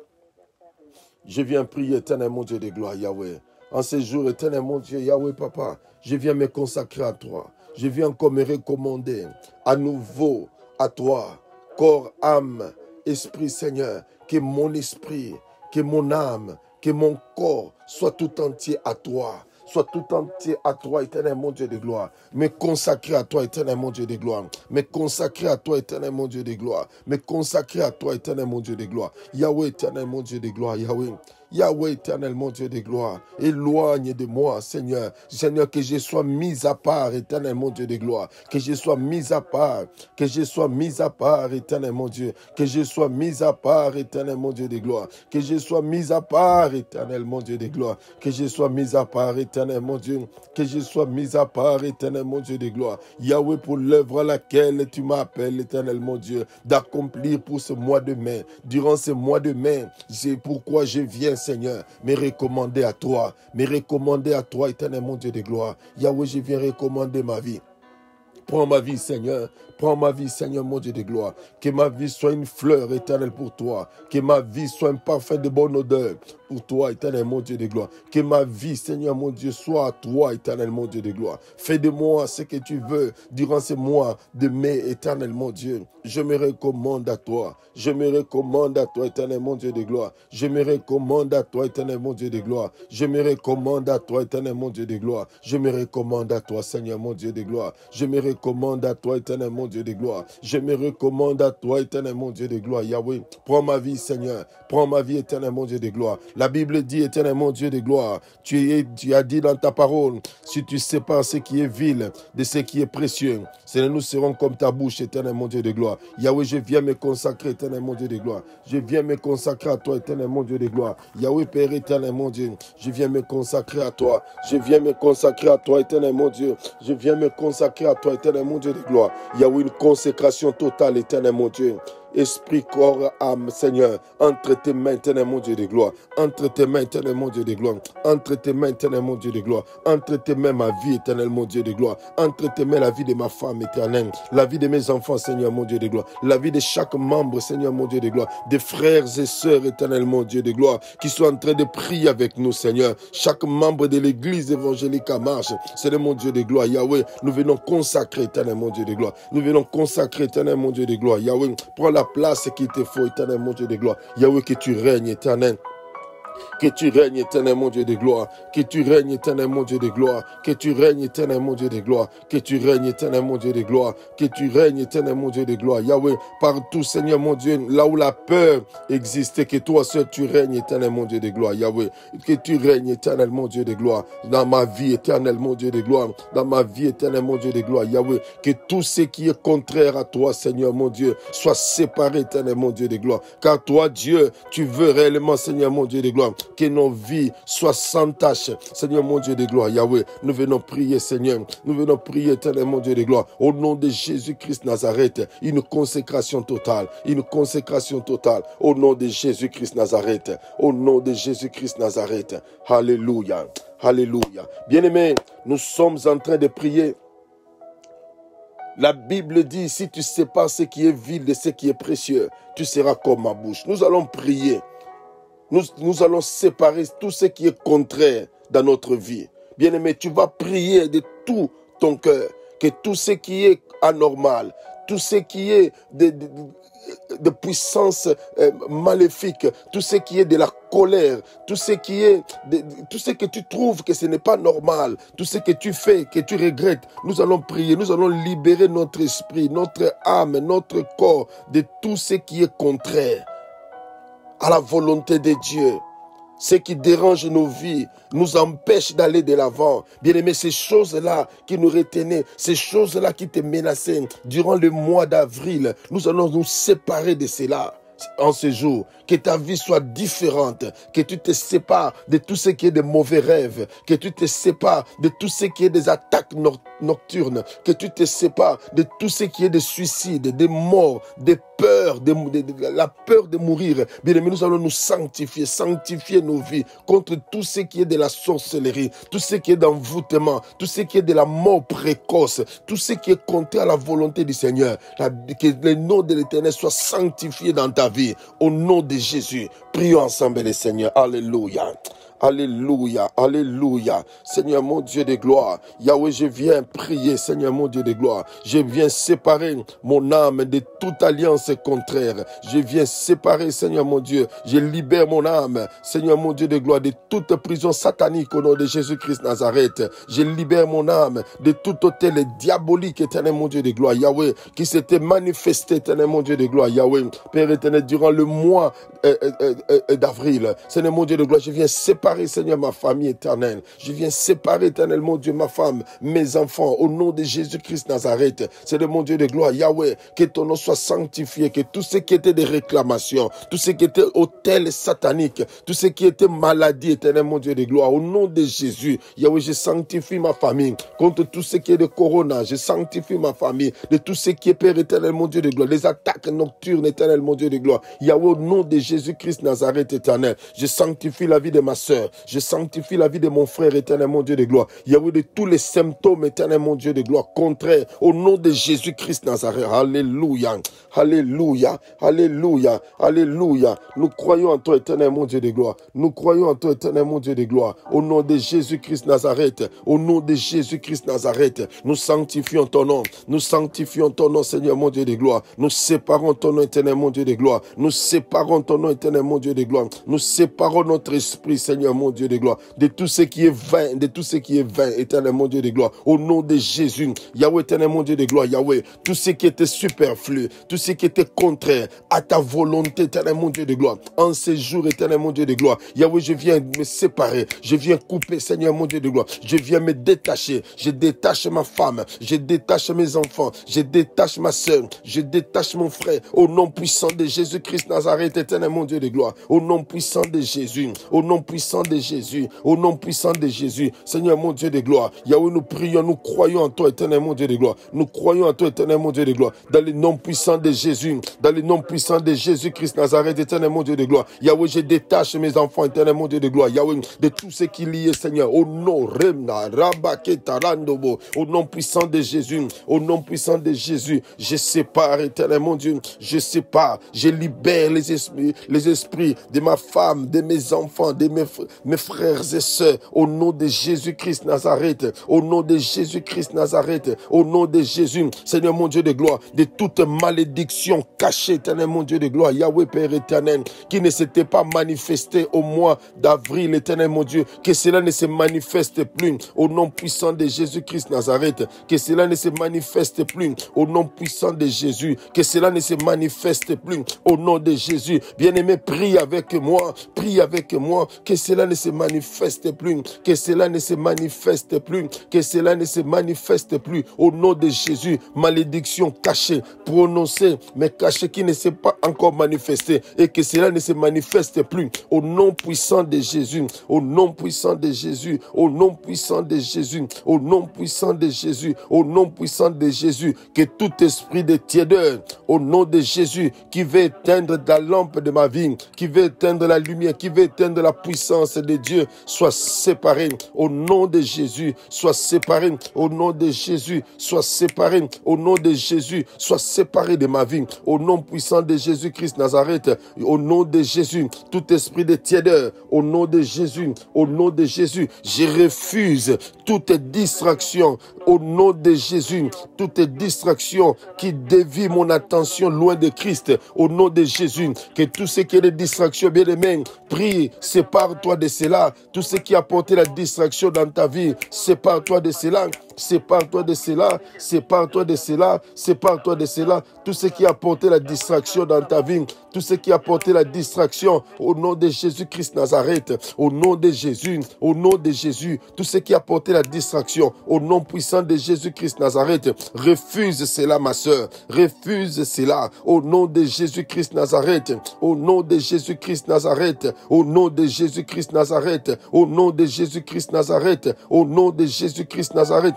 je viens prier, éternel mon Dieu de gloire, Yahweh. En ces jours, éternel mon Dieu, Yahweh, Papa, je viens me consacrer à toi. Je viens encore me recommander à nouveau à toi, corps, âme, Esprit, Seigneur, que mon esprit, que mon âme, que mon corps soit tout entier à toi. Soit tout entier à toi, éternel mon Dieu de gloire. Me consacrer à toi, éternel mon Dieu de gloire. Me consacrer à toi, éternel mon Dieu de gloire. Me consacrer à toi, éternel mon Dieu de gloire. Yahweh, éternel mon Dieu de gloire. Yahweh. Yahweh, éternel mon Dieu de gloire, éloigne de moi, Seigneur. Seigneur, que je sois mis à part, éternel mon Dieu de gloire. Que je sois mis à part, que je sois mis à part, éternel mon Dieu. Que je sois mis à part, éternel mon Dieu de gloire. Que je sois mis à part, éternel mon Dieu de gloire. Que je sois mis à part, éternel mon Dieu. Que je sois mis à part, éternel mon Dieu de gloire. Yahweh, pour l'œuvre à laquelle tu m'appelles, éternel mon Dieu, d'accomplir pour ce mois de mai. Durant ce mois de mai, c'est pourquoi je viens, Seigneur, me recommander à toi, éternel mon Dieu de gloire. Yahweh, je viens recommander ma vie. Prends ma vie, Seigneur. Prends ma vie, Seigneur, mon Dieu de gloire. Que ma vie soit une fleur éternelle pour toi. Que ma vie soit un parfum de bonne odeur pour toi, éternel mon Dieu de gloire. Que ma vie, Seigneur mon Dieu, soit à toi, éternel mon Dieu de gloire. Fais de moi ce que tu veux durant ces mois de mai, éternel mon Dieu. Je me recommande à toi. Je me recommande à toi, éternel mon Dieu de gloire. Je me recommande à toi, éternel mon Dieu de gloire. Je me recommande à toi, éternel mon Dieu de gloire. Je me recommande à toi, Seigneur mon Dieu de gloire. Je me recommande à toi, éternel mon Dieu de gloire. Je me recommande à toi, éternel mon Dieu de gloire. Yahweh, prends ma vie, Seigneur. Prends ma vie, éternel mon Dieu de gloire. La Bible dit, éternel mon Dieu de gloire, tu as dit dans ta parole, si tu sépares ce qui est vil de ce qui est précieux, nous serons comme ta bouche, éternel mon Dieu de gloire. Yahweh, je viens me consacrer, éternel mon Dieu de gloire. Je viens me consacrer à toi, éternel mon Dieu de gloire. Yahweh, Père éternel mon Dieu, je viens me consacrer à toi. Je viens me consacrer à toi, éternel mon Dieu. Je viens me consacrer à toi, éternel mon Dieu de gloire. Yahweh, une consécration totale, éternel mon Dieu. Esprit, corps, âme, Seigneur, entre tes mains, éternel mon Dieu de gloire. Entre tes mains, éternel mon Dieu de gloire. Entre tes mains, éternel mon Dieu de gloire. Entre tes mains, ma vie, éternel mon Dieu de gloire. Entre tes mains, la vie de ma femme éternelle. La vie de mes enfants, Seigneur mon Dieu de gloire. La vie de chaque membre, Seigneur mon Dieu de gloire. Des frères et sœurs, éternel mon Dieu de gloire, qui sont en train de prier avec nous, Seigneur. Chaque membre de l'église évangélique à marche, Seigneur mon Dieu de gloire. Yahweh, nous venons consacrer, éternel mon Dieu de gloire. Nous venons consacrer, éternel mon Dieu de gloire. Yahweh, prends la place qu'il te faut, éternel mon Dieu de gloire. Yahweh, que tu règnes, éternel. Que tu règnes, éternel mon Dieu de gloire. Que tu règnes, éternel mon Dieu de gloire. Que tu règnes, éternel mon Dieu de gloire. Que tu règnes, éternel mon Dieu de gloire. Que tu règnes, éternel mon Dieu de gloire. Yahweh, partout, Seigneur mon Dieu, là où la peur existe, que toi seul tu règnes, éternel mon Dieu de gloire. Yahweh, que tu règnes, éternel mon Dieu de gloire. Dans ma vie, éternel mon Dieu de gloire. Dans ma vie, éternel mon Dieu de gloire. Yahweh, que tout ce qui est contraire à toi, Seigneur mon Dieu, soit séparé, éternel mon Dieu de gloire. Car toi, Dieu, tu veux réellement, Seigneur mon Dieu de gloire, que nos vies soient sans tache. Seigneur mon Dieu de gloire, Yahweh, nous venons prier, Seigneur. Nous venons prier, éternel mon Dieu de gloire. Au nom de Jésus-Christ Nazareth, une consécration totale. Une consécration totale. Au nom de Jésus-Christ Nazareth. Au nom de Jésus-Christ Nazareth. Alléluia. Alléluia. Bien-aimés, nous sommes en train de prier. La Bible dit, si tu sépares ce qui est vil de ce qui est précieux, tu seras comme ma bouche. Nous allons prier. Nous allons séparer tout ce qui est contraire dans notre vie. Bien-aimé, tu vas prier de tout ton cœur, que tout ce qui est anormal, tout ce qui est de puissance maléfique, tout ce qui est de la colère, tout ce que tu trouves que ce n'est pas normal, tout ce que tu fais, que tu regrettes, nous allons prier, nous allons libérer notre esprit, notre âme, notre corps de tout ce qui est contraire à la volonté de Dieu. Ce qui dérange nos vies, nous empêche d'aller de l'avant. Bien-aimé, ces choses-là qui nous retenaient, ces choses-là qui te menaçaient durant le mois d'avril, nous allons nous séparer de cela. En ce jour, que ta vie soit différente, que tu te sépares de tout ce qui est de mauvais rêves, que tu te sépares de tout ce qui est des attaques nocturnes, que tu te sépares de tout ce qui est de suicides, des morts, des peurs, la peur de mourir. Bien aimé, nous allons nous sanctifier nos vies contre tout ce qui est de la sorcellerie, tout ce qui est d'envoûtement, tout ce qui est de la mort précoce, tout ce qui est contraire à la volonté du Seigneur. Que le nom de l'Éternel soit sanctifié dans ta vie. Au nom de Jésus, prions ensemble le Seigneur. Alléluia. Alléluia, alléluia. Seigneur mon Dieu de gloire, Yahweh, je viens prier, Seigneur mon Dieu de gloire. Je viens séparer mon âme de toute alliance contraire. Je viens séparer, Seigneur mon Dieu. Je libère mon âme, Seigneur mon Dieu de gloire, de toute prison satanique au nom de Jésus-Christ Nazareth. Je libère mon âme de tout hôtel diabolique, éternel mon Dieu de gloire. Yahweh, qui s'était manifesté, éternel mon Dieu de gloire. Yahweh, Père éternel, durant le mois d'avril. Seigneur mon Dieu de gloire, je viens séparer, Seigneur, ma famille éternelle. Je viens séparer, éternel mon Dieu, ma femme, mes enfants, au nom de Jésus-Christ Nazareth. Seigneur mon Dieu de gloire, Yahweh, que ton nom soit sanctifié, que tout ce qui était des réclamations, tout ce qui était hôtel satanique, tout ce qui était maladie, éternel mon Dieu de gloire, au nom de Jésus, Yahweh, je sanctifie ma famille contre tout ce qui est de corona. Je sanctifie ma famille de tout ce qui est, Père éternel mon Dieu de gloire, les attaques nocturnes, éternel mon Dieu de gloire. Yahweh, au nom de Jésus-Christ Nazareth éternel, je sanctifie la vie de ma soeur. soeur. Je sanctifie la vie de mon frère, éternel mon Dieu de gloire. Yahweh, de tous les symptômes, éternel mon Dieu de gloire, contraires, au nom de Jésus-Christ Nazareth. Alléluia, alléluia, alléluia, alléluia. Nous croyons en toi, éternel mon Dieu de gloire. Nous croyons en toi, éternel mon Dieu de gloire. Au nom de Jésus-Christ Nazareth, au nom de Jésus-Christ Nazareth, nous sanctifions ton nom. Nous sanctifions ton nom, Seigneur mon Dieu de gloire. Nous séparons ton nom, éternel mon Dieu de gloire. Nous séparons ton nom, éternel mon Dieu de gloire. Nous séparons notre esprit, Seigneur mon Dieu de gloire, de tout ce qui est vain, de tout ce qui est vain, éternel mon Dieu de gloire. Au nom de Jésus, Yahweh, éternel mon Dieu de gloire, Yahweh, tout ce qui était superflu, tout ce qui était contraire à ta volonté, éternel mon Dieu de gloire, en ces jours, éternel mon Dieu de gloire, Yahweh, je viens me séparer, je viens couper, Seigneur mon Dieu de gloire, je viens me détacher, je détache ma femme, je détache mes enfants, je détache ma soeur, je détache mon frère, au nom puissant de Jésus-Christ Nazareth, éternel mon Dieu de gloire, au nom puissant de Jésus, au nom puissant de Jésus, au nom puissant de Jésus, Seigneur mon Dieu de gloire, Yahweh, nous prions, nous croyons en toi, éternel mon Dieu de gloire, nous croyons en toi, éternel mon Dieu de gloire, dans le nom puissant de Jésus, dans le nom puissant de Jésus-Christ Nazareth, éternel mon Dieu de gloire, Yahweh, je détache mes enfants, éternel mon Dieu de gloire, Yahweh, de tout ce qui est lié, Seigneur, au nom, Remna, Rabaketa, Randobo, au nom puissant de Jésus, au nom puissant de Jésus, je sépare, éternel mon Dieu, je sépare, je libère les esprits de ma femme, de mes enfants, de mes frères et sœurs, au nom de Jésus-Christ Nazareth, au nom de Jésus-Christ Nazareth, au nom de Jésus, Seigneur mon Dieu de gloire, de toute malédiction cachée, éternel mon Dieu de gloire, Yahweh Père éternel, qui ne s'était pas manifesté au mois d'avril, éternel mon Dieu, que cela ne se manifeste plus, au nom puissant de Jésus-Christ Nazareth, que cela ne se manifeste plus, au nom puissant de Jésus, que cela ne se manifeste plus, au nom de Jésus, bien-aimé, prie avec moi, que cela ne se manifeste plus, que cela ne se manifeste plus, que cela ne se manifeste plus, au nom de Jésus, malédiction cachée, prononcée, mais cachée qui ne s'est pas encore manifestée, et que cela ne se manifeste plus, au nom puissant de Jésus, au nom puissant de Jésus, au nom puissant de Jésus, au nom puissant de Jésus, au nom puissant de Jésus, que tout esprit de tiédeur, au nom de Jésus, qui veut éteindre la lampe de ma vie, qui veut éteindre la lumière, qui veut éteindre la puissance de Dieu, soit séparé, au nom de Jésus, soit séparé, au nom de Jésus, soit séparé, au nom de Jésus, soit séparé de ma vie, au nom puissant de Jésus-Christ Nazareth, au nom de Jésus, tout esprit de tiédeur, au nom de Jésus, je refuse toute distraction, au nom de Jésus, toute distraction qui dévie mon attention loin de Christ, au nom de Jésus, que tout ce qui est des distractions, bien aimé, prie, sépare-toi de cela, tout ce qui a apporté la distraction dans ta vie, sépare-toi de cela, sépare-toi de cela, sépare-toi de cela, sépare-toi de cela, tout ce qui a apporté la distraction dans ta vie, tout ce qui a apporté la distraction, au nom de Jésus-Christ Nazareth, au nom de Jésus, tout ce qui a apporté la distraction, au nom puissant de Jésus-Christ Nazareth, refuse cela, ma sœur, refuse cela, au nom de Jésus-Christ Nazareth, au nom de Jésus-Christ Nazareth, au nom de Jésus-Christ Nazareth, au nom de Jésus-Christ Nazareth, au nom de Jésus-Christ Nazareth.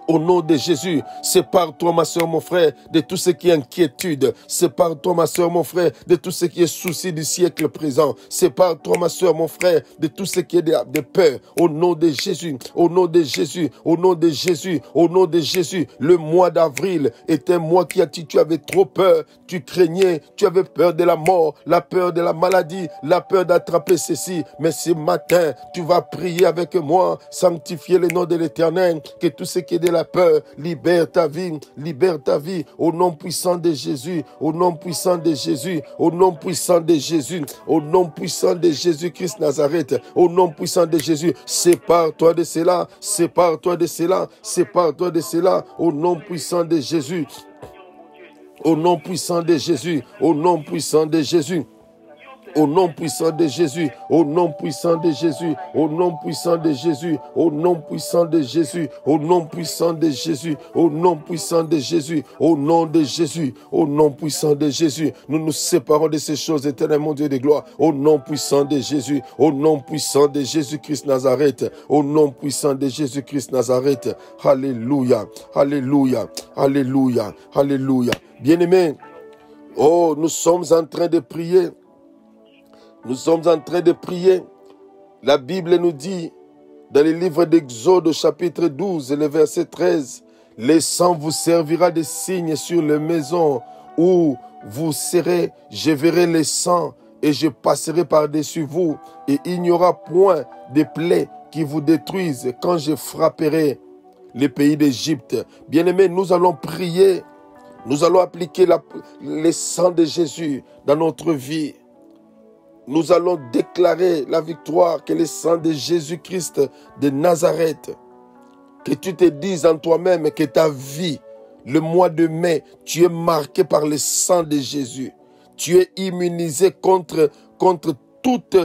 Au nom de Jésus, sépare-toi, ma soeur, mon frère, de tout ce qui est inquiétude. Sépare-toi, ma soeur, mon frère, de tout ce qui est souci du siècle présent. Sépare-toi, ma soeur, mon frère, de tout ce qui est de peur. Au nom de Jésus, au nom de Jésus, au nom de Jésus, au nom de Jésus. Le mois d'avril est un mois tu avais trop peur, tu craignais, tu avais peur de la mort, la peur de la maladie, la peur d'attraper ceci. Mais ce matin, tu vas prier avec moi, sanctifier le nom de l'Éternel, que tout ce qui est de la peur, libère ta vie, au nom puissant de Jésus, au nom puissant de Jésus, au nom puissant de Jésus, au nom puissant de Jésus-Christ Nazareth, au nom puissant de Jésus, sépare-toi de cela, sépare-toi de cela, sépare-toi de cela, au nom puissant de Jésus, au nom puissant de Jésus, au nom puissant de Jésus. Au nom puissant de Jésus, au nom puissant de Jésus, au nom puissant de Jésus, au nom puissant de Jésus, au nom puissant de Jésus, au nom puissant de Jésus, au nom de Jésus, au nom puissant de Jésus. Nous nous séparons de ces choses, éternel mon Dieu de gloire, au nom puissant de Jésus, au nom puissant de Jésus-Christ Nazareth, au nom puissant de Jésus-Christ Nazareth. Alléluia, alléluia, alléluia, alléluia. Bien-aimés, oh, nous sommes en train de prier. Nous sommes en train de prier La Bible nous dit, dans le livre d'Exode, chapitre 12, le verset 13, « Le sang vous servira de signe sur les maisons où vous serez. Je verrai le sang et je passerai par-dessus vous, et il n'y aura point de plaies qui vous détruisent quand je frapperai les pays d'Égypte. » Bien-aimés, nous allons prier, nous allons appliquer le sang de Jésus dans notre vie. Nous allons déclarer la victoire, que le sang de Jésus-Christ de Nazareth, que tu te dises en toi-même que ta vie, le mois de mai, tu es marqué par le sang de Jésus. Tu es immunisé contre toute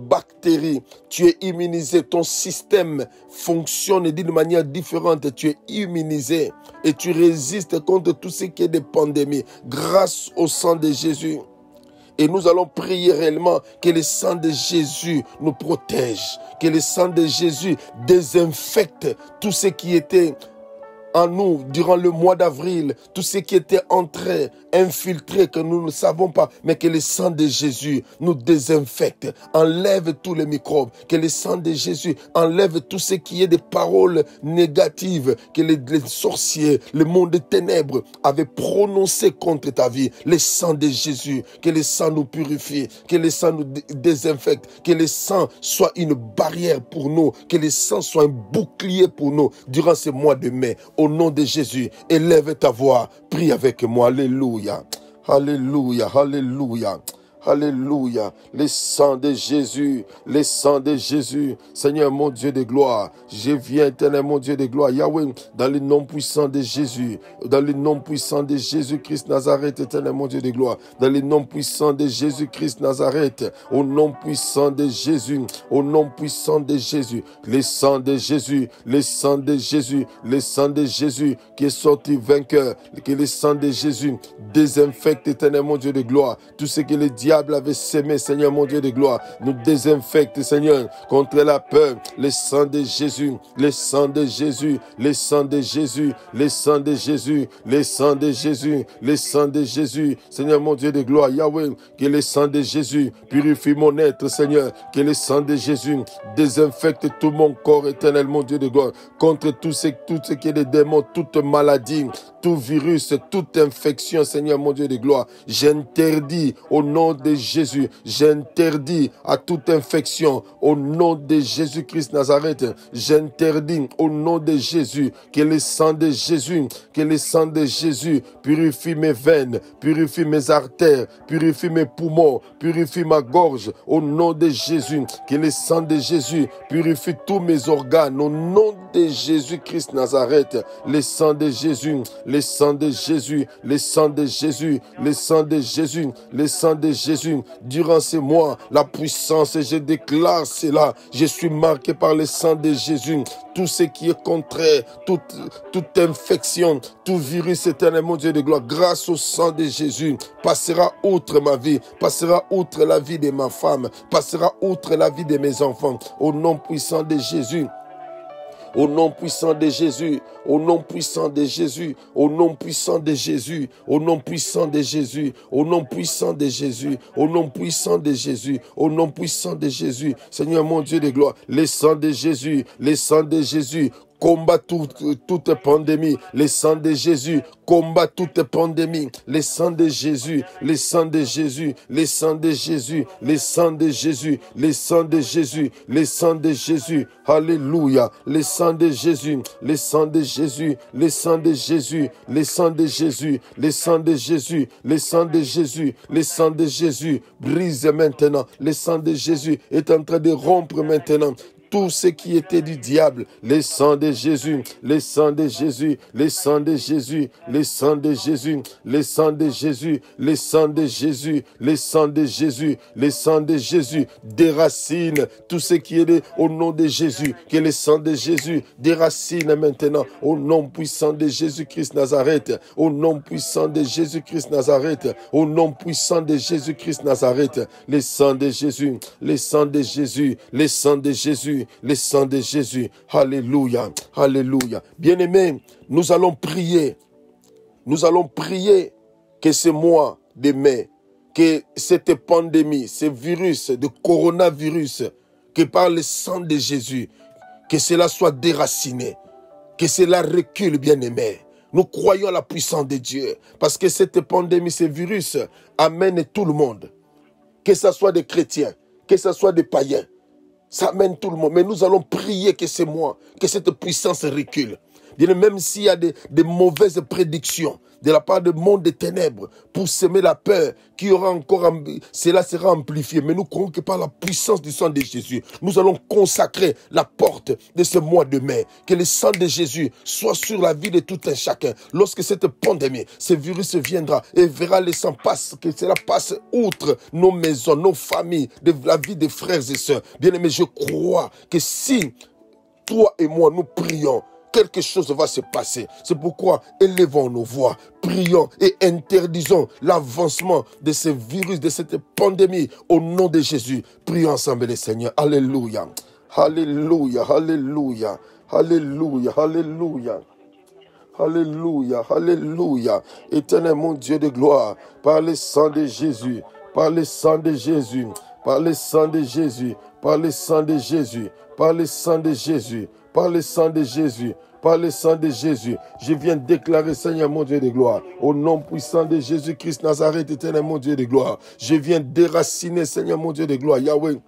bactérie. Tu es immunisé. Ton système fonctionne d'une manière différente. Tu es immunisé et tu résistes contre tout ce qui est des pandémies grâce au sang de Jésus. Et nous allons prier réellement que le sang de Jésus nous protège, que le sang de Jésus désinfecte tout ce qui était en nous durant le mois d'avril, tout ce qui était entré, infiltré, que nous ne savons pas, mais que le sang de Jésus nous désinfecte, enlève tous les microbes, que le sang de Jésus enlève tout ce qui est des paroles négatives, que les sorciers, le monde des ténèbres avaient prononcé contre ta vie. Le sang de Jésus, que le sang nous purifie, que le sang nous désinfecte, que le sang soit une barrière pour nous, que le sang soit un bouclier pour nous durant ce mois de mai. Au nom de Jésus, élève ta voix, prie avec moi. Alléluia, alléluia, alléluia. Alléluia, le sang de Jésus, le sang de Jésus, Seigneur mon Dieu de gloire, je viens éternel mon Dieu de gloire, Yahweh, dans le nom puissant de Jésus, dans le nom puissant de Jésus-Christ Nazareth, éternel mon Dieu de gloire, dans le nom puissant de Jésus-Christ Nazareth, au nom puissant de Jésus, au nom puissant de Jésus, le sang de Jésus, le sang de Jésus, le sang de Jésus qui est sorti vainqueur, que le sang de Jésus désinfecte, éternel mon Dieu de gloire, tout ce que le diable avait sémé, Seigneur mon Dieu de gloire, nous désinfecte, Seigneur, contre la peur, le sang de Jésus, le sang de Jésus, le sang de Jésus, le sang de Jésus, le sang de Jésus, le sang de Jésus, Seigneur mon Dieu de gloire, Yahweh, que le sang de Jésus purifie mon être, Seigneur, que le sang de Jésus désinfecte tout mon corps, éternel mon Dieu de gloire, contre tout ce qui est des démons, toute maladie, tout virus, toute infection, Seigneur mon Dieu de gloire, j'interdis au nom de Jésus, j'interdis à toute infection au nom de Jésus-Christ Nazareth, j'interdis au nom de Jésus que le sang de Jésus, que le sang de Jésus purifie mes veines, purifie mes artères, purifie mes poumons, purifie ma gorge au nom de Jésus, que le sang de Jésus purifie tous mes organes au nom de Jésus-Christ Nazareth, le sang de Jésus, le sang de Jésus, le sang de Jésus, le sang de Jésus, le sang de Jésus, durant ces mois, la puissance, je déclare cela, je suis marqué par le sang de Jésus, tout ce qui est contraire, toute infection, tout virus éternel, mon Dieu de gloire, grâce au sang de Jésus, passera outre ma vie, passera outre la vie de ma femme, passera outre la vie de mes enfants, au nom puissant de Jésus. Au nom puissant de Jésus, au nom puissant de Jésus, au nom puissant de Jésus, au nom puissant de Jésus, au nom puissant de Jésus, au nom puissant de Jésus, au nom puissant de Jésus, Seigneur mon Dieu de gloire, le sang de Jésus, le sang de Jésus, combat toute pandémie, le sang de Jésus, combat toute pandémie, le sang de Jésus, le sang de Jésus, le sang de Jésus, le sang de Jésus, le sang de Jésus, le sang de Jésus, alléluia, le sang de Jésus, le sang de Jésus, le sang de Jésus, le sang de Jésus, le sang de Jésus, le sang de Jésus, le sang de Jésus, brise maintenant, le sang de Jésus est en train de rompre maintenant tout ce qui était du diable, le sang de Jésus, le sang de Jésus, le sang de Jésus, le sang de Jésus, le sang de Jésus, le sang de Jésus, le sang de Jésus, le sang de Jésus, déracine tout ce qui est au nom de Jésus, que le sang de Jésus déracine maintenant, au nom puissant de Jésus-Christ Nazareth, au nom puissant de Jésus-Christ Nazareth, au nom puissant de Jésus-Christ Nazareth, le sang de Jésus, le sang de Jésus, le sang de Jésus, le sang de Jésus. Alléluia, alléluia. Bien-aimés, nous allons prier que ce mois de mai, que cette pandémie, ce virus de coronavirus que par le sang de Jésus, que cela soit déraciné, que cela recule, bien-aimé. Nous croyons à la puissance de Dieu, parce que cette pandémie, ce virus, amène tout le monde. Que ce soit des chrétiens, que ce soit des païens, ça amène tout le monde. Mais nous allons prier que c'est moi, que cette puissance recule. Bien, même s'il y a des mauvaises prédictions de la part du monde des ténèbres pour semer la peur, qui aura encore, cela sera amplifié. Mais nous croyons que par la puissance du sang de Jésus, nous allons consacrer la porte de ce mois de mai. Que le sang de Jésus soit sur la vie de tout un chacun. Lorsque cette pandémie, ce virus viendra et verra le sang passe, que cela passe outre nos maisons, nos familles, de la vie des frères et sœurs. Bien aimé, je crois que si toi et moi nous prions, quelque chose va se passer. C'est pourquoi élevons nos voix, prions et interdisons l'avancement de ce virus, de cette pandémie au nom de Jésus. Prions ensemble le Seigneur. Alléluia. Alléluia. Alléluia. Alléluia. Alléluia. Alléluia. Alléluia. Éternel mon Dieu de gloire, par le sang de Jésus, par le sang de Jésus, par le sang de Jésus, par le sang de Jésus, par le sang de Jésus, par le sang de Jésus, par le sang de Jésus, je viens déclarer, Seigneur mon Dieu de gloire, au nom puissant de Jésus-Christ Nazareth, éternel mon Dieu de gloire, je viens déraciner, Seigneur mon Dieu de gloire, Yahweh.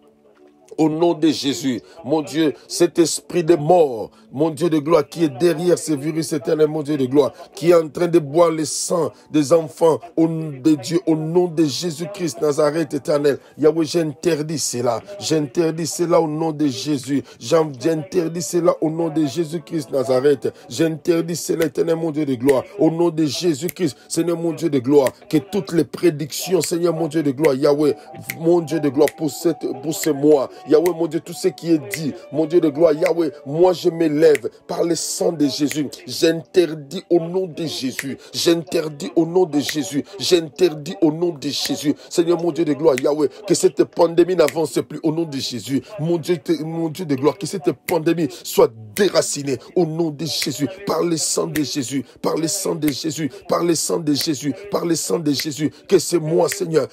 Au nom de Jésus, mon Dieu, cet esprit de mort, mon Dieu de gloire, qui est derrière ce virus éternel, mon Dieu de gloire, qui est en train de boire le sang des enfants, au nom de Dieu, au nom de Jésus-Christ, Nazareth éternel. Yahweh, j'interdis cela. J'interdis cela au nom de Jésus. J'interdis cela au nom de Jésus-Christ, Nazareth. J'interdis cela, éternel, mon Dieu de gloire, au nom de Jésus-Christ, Seigneur, mon Dieu de gloire, que toutes les prédictions, Seigneur, mon Dieu de gloire, Yahweh, mon Dieu de gloire, pour ce mois, Yahweh, mon Dieu, tout ce qui est dit, mon Dieu de gloire, Yahweh, moi je m'élève par le sang de Jésus. J'interdis au nom de Jésus. J'interdis au nom de Jésus. J'interdis au nom de Jésus. Seigneur, mon Dieu de gloire, Yahweh, que cette pandémie n'avance plus au nom de Jésus. Mon Dieu de gloire, que cette pandémie soit déracinée au nom de Jésus. Par le sang de Jésus. Par le sang de Jésus. Par le sang de Jésus. Par le sang de Jésus. Que c'est moi, Seigneur,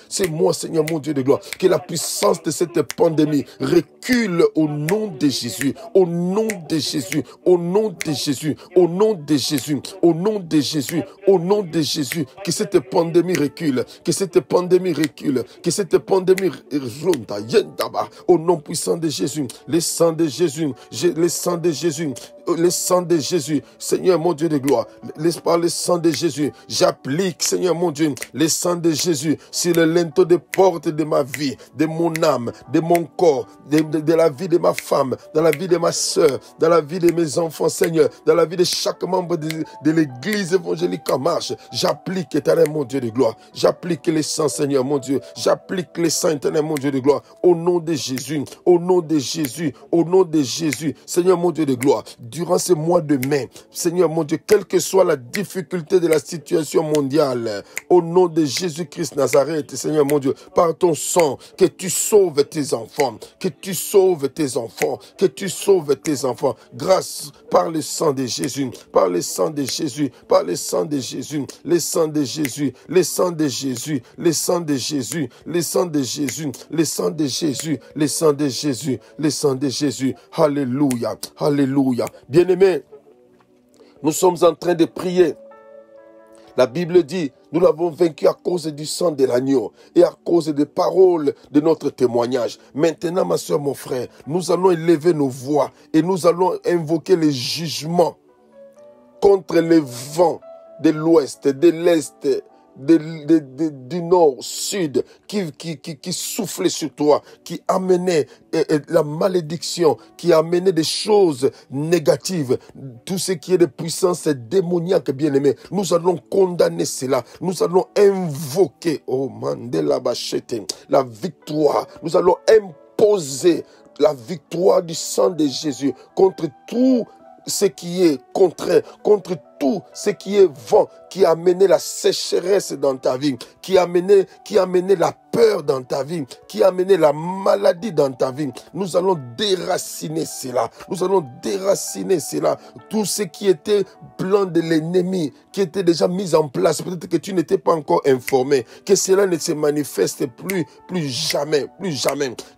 mon Dieu de gloire. Que la puissance de cette pandémie recule au nom de Jésus, au nom de Jésus, au nom de Jésus, au nom de Jésus, au nom de Jésus, au nom de Jésus, que cette pandémie recule, que cette pandémie recule, que cette pandémie au nom puissant de Jésus, le sang de Jésus, le sang de Jésus, le sang de Jésus, Seigneur mon Dieu de gloire, par le sang de Jésus, j'applique, Seigneur mon Dieu, le sang de Jésus sur le linteau de porte de ma vie, de mon âme, de mon corps, de la vie de ma femme, dans la vie de ma soeur, dans la vie de mes enfants, Seigneur, dans la vie de chaque membre de l'église évangélique en marche. J'applique, éternel mon Dieu de gloire, j'applique le sang, Seigneur mon Dieu, j'applique le sang, éternel mon Dieu de gloire, au nom de Jésus, au nom de Jésus, au nom de Jésus, Seigneur mon Dieu de gloire, durant ce mois de mai, Seigneur mon Dieu, quelle que soit la difficulté de la situation mondiale, au nom de Jésus-Christ Nazareth, Seigneur mon Dieu, par ton sang, que tu sauves tes enfants, que tu sauves tes enfants, que tu sauves tes enfants, grâce par le sang de Jésus, par le sang de Jésus, par le sang de Jésus, le sang de Jésus, le sang de Jésus, le sang de Jésus, le sang de Jésus, le sang de Jésus, le sang de Jésus, le sang de Jésus, alléluia, alléluia. Bien-aimés, nous sommes en train de prier. La Bible dit, nous l'avons vaincu à cause du sang de l'agneau et à cause des paroles de notre témoignage. Maintenant, ma soeur, mon frère, nous allons élever nos voix et nous allons invoquer les jugements contre les vents de l'ouest, de l'est, du nord, sud, qui soufflait sur toi, qui amenait la malédiction, qui amenait des choses négatives, tout ce qui est de puissance démoniaque, bien-aimé. Nous allons condamner cela. Nous allons invoquer, oh Mandela Bachete, la victoire. Nous allons imposer la victoire du sang de Jésus contre tout ce qui est contraire, contre tout ce qui est vent, qui a amené la sécheresse dans ta vie, qui a amené la peur dans ta vie, qui a amené la maladie dans ta vie. Nous allons déraciner cela. Nous allons déraciner cela. Tout ce qui était plan de l'ennemi, qui était déjà mis en place, peut-être que tu n'étais pas encore informé, que cela ne se manifeste plus jamais.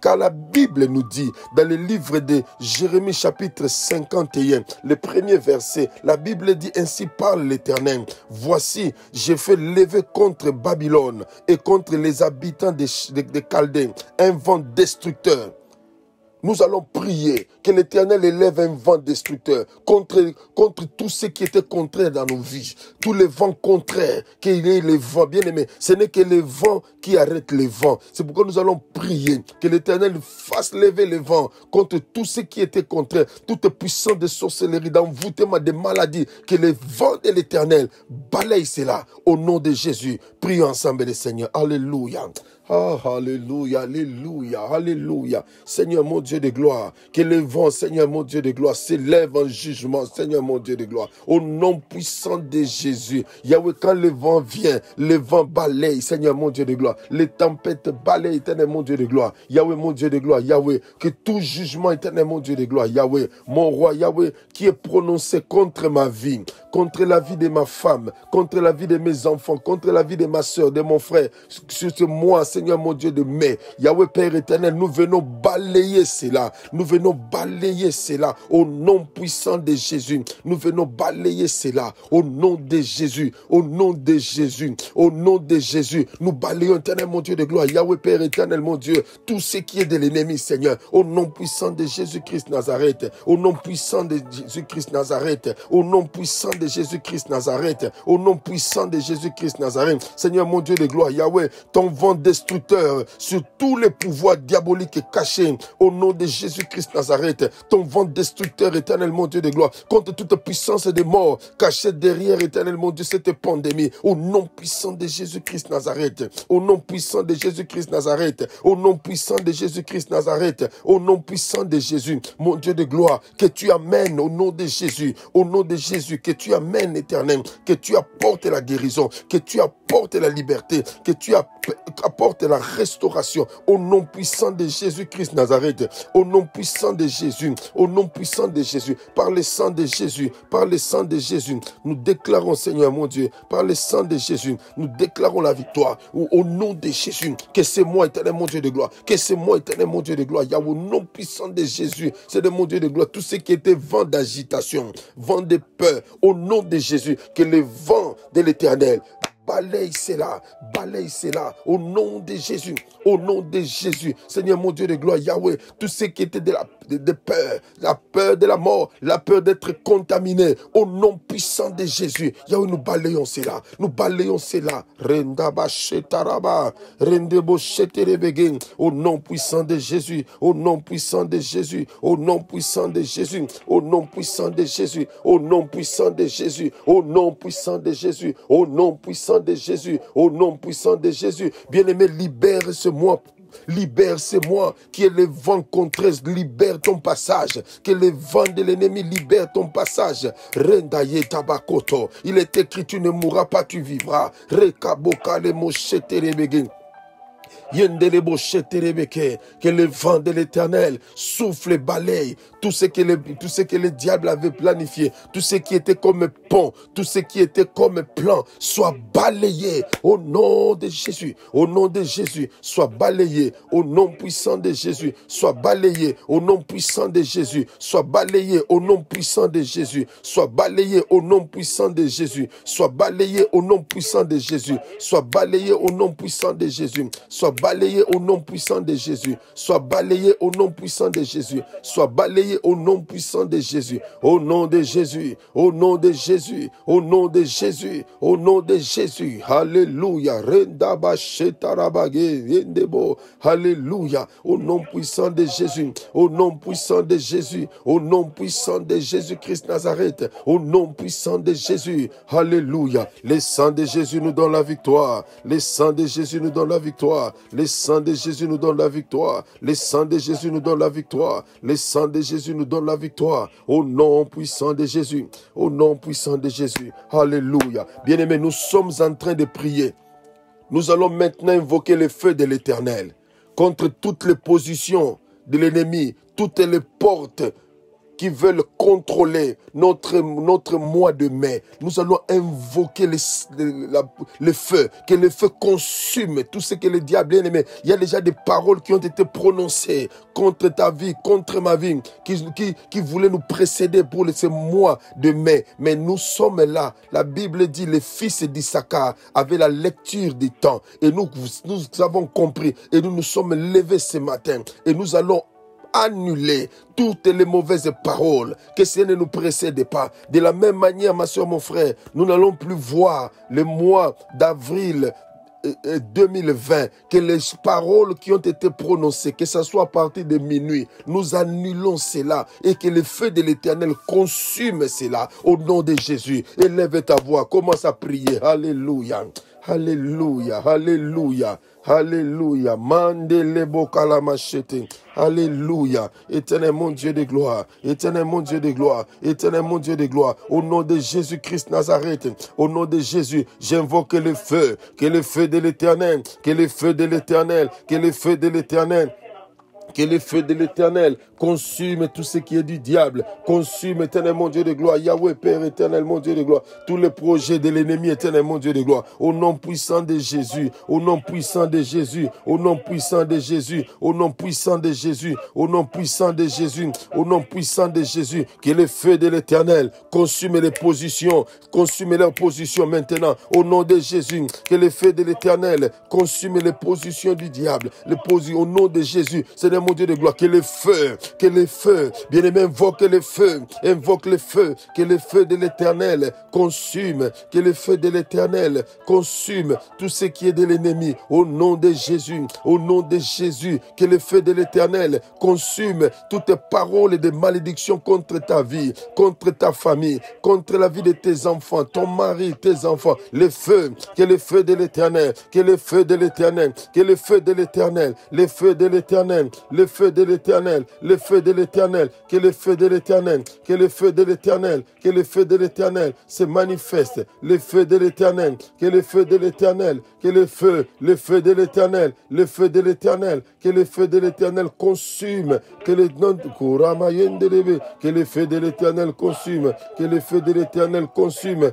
Car la Bible nous dit, dans le livre de Jérémie chapitre 51, le premier verset, la Bible dit, ainsi parle l'Éternel. Voici, j'ai fait lever contre Babylone et contre les habitants des Chaldéens un vent destructeur. Nous allons prier que l'Éternel élève un vent destructeur contre tout ce qui était contraire dans nos vies. Tous les vents contraires, qu'il y ait les vents. Bien aimé, ce n'est que les vents qui arrêtent les vents. C'est pourquoi nous allons prier que l'Éternel fasse lever les vents contre tout ce qui était contraire, toute puissance de sorcellerie, d'envoûtement, de maladies. Que les vents de l'Éternel balayent cela au nom de Jésus. Prions ensemble le Seigneur. Alléluia. Ah, alléluia, alléluia, alléluia. Seigneur mon Dieu de gloire, que le vent, Seigneur mon Dieu de gloire, s'élève en jugement, Seigneur mon Dieu de gloire, au nom puissant de Jésus. Yahweh, quand le vent vient, le vent balaye, Seigneur mon Dieu de gloire. Les tempêtes balayent, éternel mon Dieu de gloire. Yahweh, mon Dieu de gloire, Yahweh, que tout jugement, éternel mon Dieu de gloire, Yahweh, mon roi, Yahweh, qui est prononcé contre ma vie, contre la vie de ma femme, contre la vie de mes enfants, contre la vie de ma soeur, de mon frère, sur ce mois, Seigneur mon Dieu de mai, Yahweh Père éternel, nous venons balayer cela. Nous venons balayer cela au nom puissant de Jésus. Nous venons balayer cela au nom de Jésus. Au nom de Jésus. Au nom de Jésus. Nous balayons, éternel mon Dieu de gloire. Yahweh Père éternel mon Dieu. Tout ce qui est de l'ennemi, Seigneur. Au nom puissant de Jésus-Christ Nazareth. Au nom puissant de Jésus-Christ Nazareth. Au nom puissant de Jésus-Christ Nazareth. Au nom puissant de Jésus-Christ Nazareth. Seigneur mon Dieu de gloire. Yahweh, ton vent destructeur sur tous les pouvoirs diaboliques cachés au nom de Jésus-Christ Nazareth, ton vent destructeur éternel mon Dieu de gloire, contre toute puissance des morts cachée derrière éternel mon Dieu cette pandémie, au nom puissant de Jésus-Christ Nazareth, au nom puissant de Jésus-Christ Nazareth, au nom puissant de Jésus-Christ Nazareth, au nom puissant de Jésus, mon Dieu de gloire, que tu amènes au nom de Jésus, au nom de Jésus, que tu amènes éternel, que tu apportes la guérison, que tu apportes la liberté, que tu apportes la restauration, au nom puissant de Jésus-Christ Nazareth, au nom puissant de Jésus, au nom puissant de Jésus, par le sang de Jésus, par le sang de Jésus, nous déclarons, Seigneur mon Dieu, par le sang de Jésus, nous déclarons la victoire, au nom de Jésus, que c'est moi, éternel mon Dieu de gloire, que c'est moi, éternel mon Dieu de gloire, Yahweh, au nom puissant de Jésus, c'est de mon Dieu de gloire, tout ce qui était vent d'agitation, vent de peur, au nom de Jésus, que le vent de l'Éternel balaye cela, au nom de Jésus, au nom de Jésus, Seigneur mon Dieu de gloire, Yahweh, tout ce qui était de peur, la peur de la mort, la peur d'être contaminé, au nom puissant de Jésus, Yahweh, nous balayons cela, au nom puissant de Jésus, au nom puissant de Jésus, au nom puissant de Jésus, au nom puissant de Jésus, au nom puissant de Jésus, au nom puissant de Jésus, au nom puissant de Jésus, au nom puissant de Jésus. Bien-aimé, libère-moi. Libère-moi, que le vent contraire libère ton passage, que le vent de l'ennemi libère ton passage. Rendaye tabakoto. Il est écrit, tu ne mourras pas, tu vivras. Rekaboka le moshete rebegin. Que le vent de l'Éternel souffle et balaye tout ce que le diable avait planifié, tout ce qui était comme pont, tout ce qui était comme plan, soit balayé au nom de Jésus, au nom de Jésus, soit balayé au nom puissant de Jésus, soit balayé au nom puissant de Jésus, soit balayé au nom puissant de Jésus, soit balayé au nom puissant de Jésus, soit balayé au nom puissant de Jésus, soit balayé au nom puissant de Jésus, soit balayé au nom puissant de Jésus, soit balayé au nom puissant de Jésus, soit balayé au nom puissant de Jésus, au nom de Jésus, au nom de Jésus, au nom de Jésus, au nom de Jésus, alléluia, alléluia, au nom puissant de Jésus, au nom puissant de Jésus, au nom puissant de Jésus-Christ Nazareth, au nom puissant de Jésus, alléluia, le sang de Jésus nous donne la victoire, le sang de Jésus nous donne la victoire, victoire. Le sang de Jésus nous donne la victoire. Le sang de Jésus nous donne la victoire. Le sang de Jésus nous donne la victoire. Au nom puissant de Jésus. Au nom puissant de Jésus. Alléluia. Bien-aimés, nous sommes en train de prier. Nous allons maintenant invoquer le feu de l'Éternel contre toutes les positions de l'ennemi, toutes les portes qui veulent contrôler notre mois de mai. Nous allons invoquer le feu, que le feu consume tout ce que le diable est aimé. Il y a déjà des paroles qui ont été prononcées contre ta vie, contre ma vie, qui voulaient nous précéder pour ce mois de mai. Mais nous sommes là. La Bible dit, les fils d'Issachar avaient la lecture du temps. Et nous avons compris. Et nous nous sommes levés ce matin. Et nous allons annuler toutes les mauvaises paroles, que ce ne nous précède pas. De la même manière, ma soeur, mon frère, nous n'allons plus voir le mois d'avril 2020, que les paroles qui ont été prononcées, que ce soit à partir de minuit, nous annulons cela et que le feu de l'Éternel consume cela au nom de Jésus. Élève ta voix, commence à prier. Alléluia, alléluia, alléluia. Alléluia. Mandele bokala machete. Alléluia. Éternel mon Dieu de gloire. Éternel mon Dieu de gloire. Éternel mon Dieu de gloire. Au nom de Jésus-Christ Nazareth. Au nom de Jésus, j'invoque le feu. Que le feu de l'Éternel. Que le feu de l'Éternel. Que le feu de l'Éternel. Que le feu de l'Éternel consume tout ce qui est du diable. Consume, éternel mon Dieu de gloire. Yahweh Père, éternel mon Dieu de gloire. Tous les projets de l'ennemi, éternel mon Dieu de gloire. Au nom puissant de Jésus. Au nom puissant de Jésus. Au nom puissant de Jésus. Au nom puissant de Jésus. Au nom puissant de Jésus. Au nom puissant de Jésus. Que le feu de l'Éternel consume les positions. Consume leurs positions maintenant. Au nom de Jésus. Que le feu de l'Éternel consume les positions du diable. Au nom de Jésus. Seigneur mon Dieu de gloire, que le feu, bien-aimé, invoque le feu, que le feu de l'Éternel consume, que le feu de l'Éternel consume tout ce qui est de l'ennemi, au nom de Jésus, que le feu de l'Éternel consume toutes paroles de malédiction contre ta vie, contre ta famille, contre la vie de tes enfants, ton mari, tes enfants, le feu, que le feu de l'Éternel, que le feu de l'Éternel, que le feu de l'Éternel, le feu de l'Éternel, le feu de l'Éternel, le feu de l'Éternel, que le feu de l'Éternel, que le feu de l'Éternel, que le feu de l'Éternel se manifeste, le feu de l'Éternel, que le feu de l'Éternel, que le feu de l'Éternel, le feu de l'Éternel, que le feu de l'Éternel consume, que le feu de l'Éternel consume, que le feu de l'Éternel consume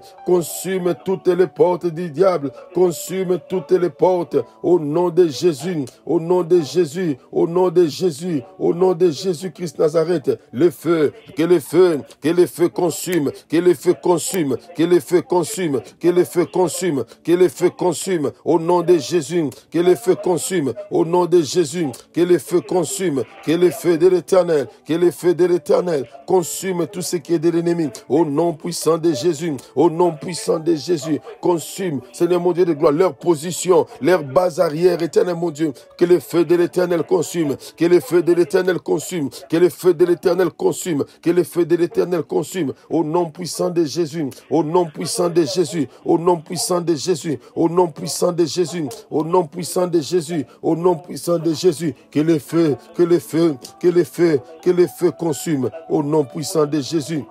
toutes les portes du diable, consume toutes les portes, au nom de Jésus, au nom de Jésus, au nom de Jésus, au nom de Jésus-Christ Nazareth, le feu, que le feu consume, que le feu consume, que le feu consume, que le feu consume, que le feu consume, au nom de Jésus, que le feu consume, au nom de Jésus, que le feu consume, que le feu de l'Éternel, que le feu de l'Éternel consume tout ce qui est de l'ennemi, au nom puissant de Jésus, au nom puissant de Jésus, consume, Seigneur mon Dieu de gloire, leur position, leur base arrière, éternel mon Dieu, que le feu de l'Éternel consume, que le feu de l'Éternel consume, que le feu de l'Éternel consume, que le feu de l'Éternel consume, au nom puissant de Jésus, au nom puissant de Jésus, au nom puissant de Jésus, au nom puissant de Jésus, au nom puissant de Jésus, au nom puissant de Jésus, que le feu, que le feu, que le feu, que le feu consume, au nom puissant de Jésus.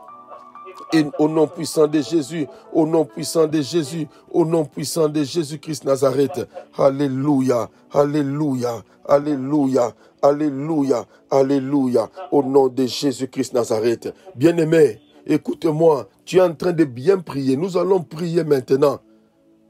Et au nom puissant de Jésus, au nom puissant de Jésus, au nom puissant de Jésus-Christ Nazareth. Alléluia, alléluia, alléluia, alléluia, alléluia, au nom de Jésus-Christ Nazareth. Bien-aimé, écoute-moi, tu es en train de bien prier. Nous allons prier maintenant.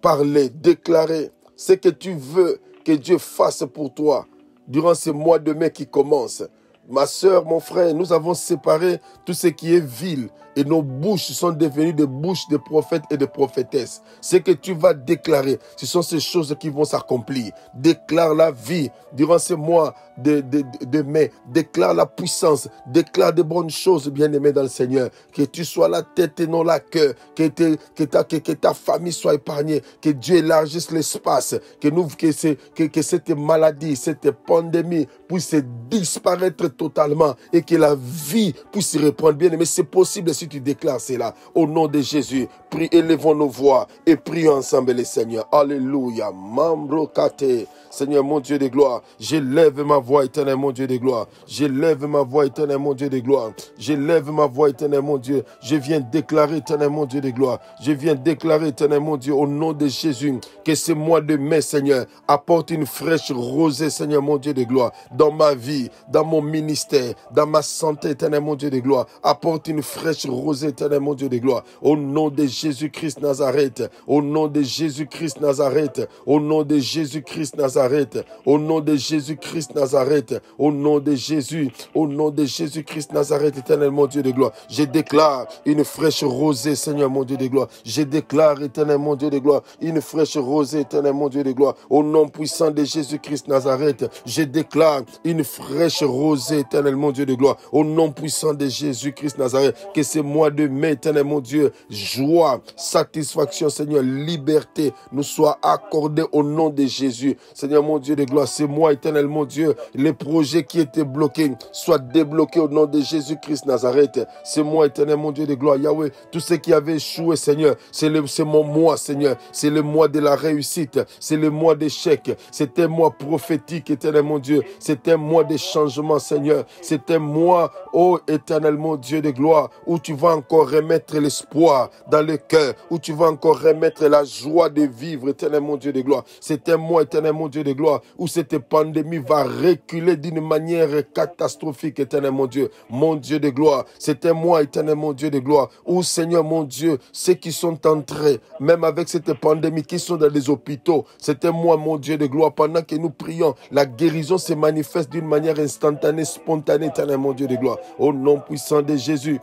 Parler, déclarer ce que tu veux que Dieu fasse pour toi durant ce mois de mai qui commence. Ma soeur, mon frère, nous avons séparé tout ce qui est vil et nos bouches sont devenues des bouches de prophètes et de prophétesses. Ce que tu vas déclarer, ce sont ces choses qui vont s'accomplir. Déclare la vie durant ce mois de mai. Déclare la puissance. Déclare de bonnes choses, bien-aimé dans le Seigneur. Que tu sois la tête et non la queue. Que ta famille soit épargnée. Que Dieu élargisse l'espace. Que cette maladie, cette pandémie puisse disparaître totalement et que la vie puisse se reprendre. Bien-aimé, c'est possible si tu déclares cela. Au nom de Jésus, prie, élevons nos voix et prions ensemble le Seigneur. Alléluia. Mambrokate. Seigneur mon Dieu de gloire. J'élève ma voix, éternel mon Dieu de gloire. J'élève ma voix, éternel mon Dieu de gloire. J'élève ma voix, éternel mon Dieu. Je viens déclarer, éternel mon Dieu de gloire. Je viens déclarer, éternel mon Dieu, au nom de Jésus, que ce mois de mai, Seigneur, apporte une fraîche rosée, Seigneur mon Dieu de gloire, dans ma vie, dans mon ministère, dans ma santé, éternel mon Dieu de gloire. Apporte une fraîche rosée, éternel mon Dieu de gloire. Au nom de Jésus-Christ Nazareth. Au nom de Jésus-Christ Nazareth. Au nom de Jésus-Christ Nazareth. Au nom de Jésus-Christ Nazareth. Au nom de Jésus. Au nom de Jésus-Christ Nazareth, éternel mon Dieu de gloire. Je déclare une fraîche rosée, Seigneur mon Dieu de gloire. Je déclare, éternel mon Dieu de gloire, une fraîche rosée, éternel mon Dieu de gloire. Au nom puissant de Jésus-Christ Nazareth, je déclare une fraîche rosée, éternel mon Dieu de gloire. Au nom puissant de Jésus-Christ Nazareth, que ce mois de mai, éternel mon Dieu, joie, satisfaction, Seigneur, liberté, nous soit accordée au nom de Jésus. Seigneur mon Dieu de gloire, ce mois, éternel mon Dieu, les projets qui étaient bloqués soient débloqués au nom de Jésus-Christ Nazareth. Ce mois, éternel mon Dieu de gloire, Yahweh, tout ce qui avait échoué, Seigneur, c'est mon mois, Seigneur. C'est le mois de la réussite. C'est le mois d'échec. C'est un mois prophétique, éternel mon Dieu. C'est un mois de changement, Seigneur. C'est un mois, oh éternel mon Dieu de gloire, où tu vas encore remettre l'espoir dans le cœur, où tu vas encore remettre la joie de vivre, éternel mon Dieu de gloire. C'est un mois, éternel mon Dieu de gloire, où cette pandémie va reculer d'une manière catastrophique, éternel mon Dieu de gloire. C'est un mois, éternel mon Dieu de gloire, où, Seigneur mon Dieu, ceux qui sont entrés, même avec cette pandémie, qui sont dans les hôpitaux, c'est un mois, mon Dieu de gloire, pendant que nous prions, la guérison se manifeste d'une manière instantanée, spontanée, éternel mon Dieu de gloire. Au nom puissant de Jésus.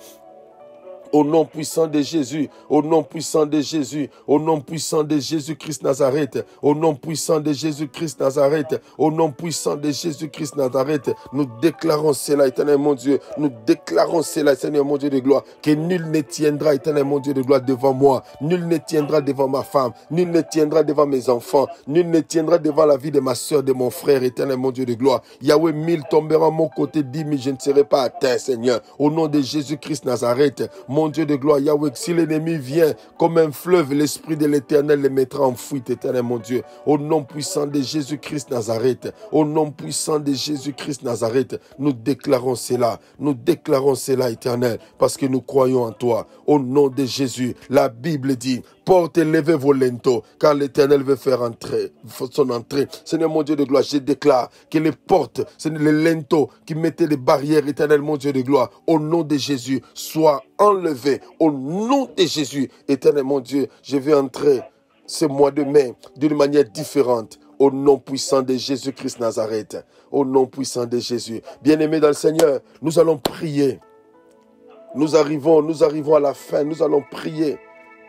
Au nom puissant de Jésus, au nom puissant de Jésus, au nom puissant de Jésus-Christ Nazareth, au nom puissant de Jésus-Christ Nazareth, au nom puissant de Jésus-Christ Nazareth, nous déclarons cela, éternel mon Dieu, nous déclarons cela, Seigneur mon Dieu de gloire, que nul ne tiendra, éternel mon Dieu de gloire, devant moi, nul ne tiendra devant ma femme, nul ne tiendra devant mes enfants, nul ne tiendra devant la vie de ma soeur, de mon frère, éternel mon Dieu de gloire. Yahweh, 1000 tomberont à mon côté, 10 000, je ne serai pas atteint, Seigneur, au nom de Jésus-Christ Nazareth, mon Dieu de gloire, Yahweh, si l'ennemi vient comme un fleuve, l'Esprit de l'Éternel le mettra en fuite, éternel mon Dieu. Au nom puissant de Jésus-Christ Nazareth, au nom puissant de Jésus-Christ Nazareth, nous déclarons cela, éternel, parce que nous croyons en toi. Au nom de Jésus, la Bible dit, porte et levez vos linteaux, car l'Éternel veut faire son entrée. Seigneur mon Dieu de gloire, je déclare que les portes, les linteaux qui mettaient les barrières, éternel mon Dieu de gloire, au nom de Jésus, soient enlevés. Au nom de Jésus, éternel mon Dieu, je vais entrer ce mois de mai d'une manière différente. Au nom puissant de Jésus-Christ Nazareth. Au nom puissant de Jésus. Bien-aimés dans le Seigneur, nous allons prier. Nous arrivons à la fin, nous allons prier.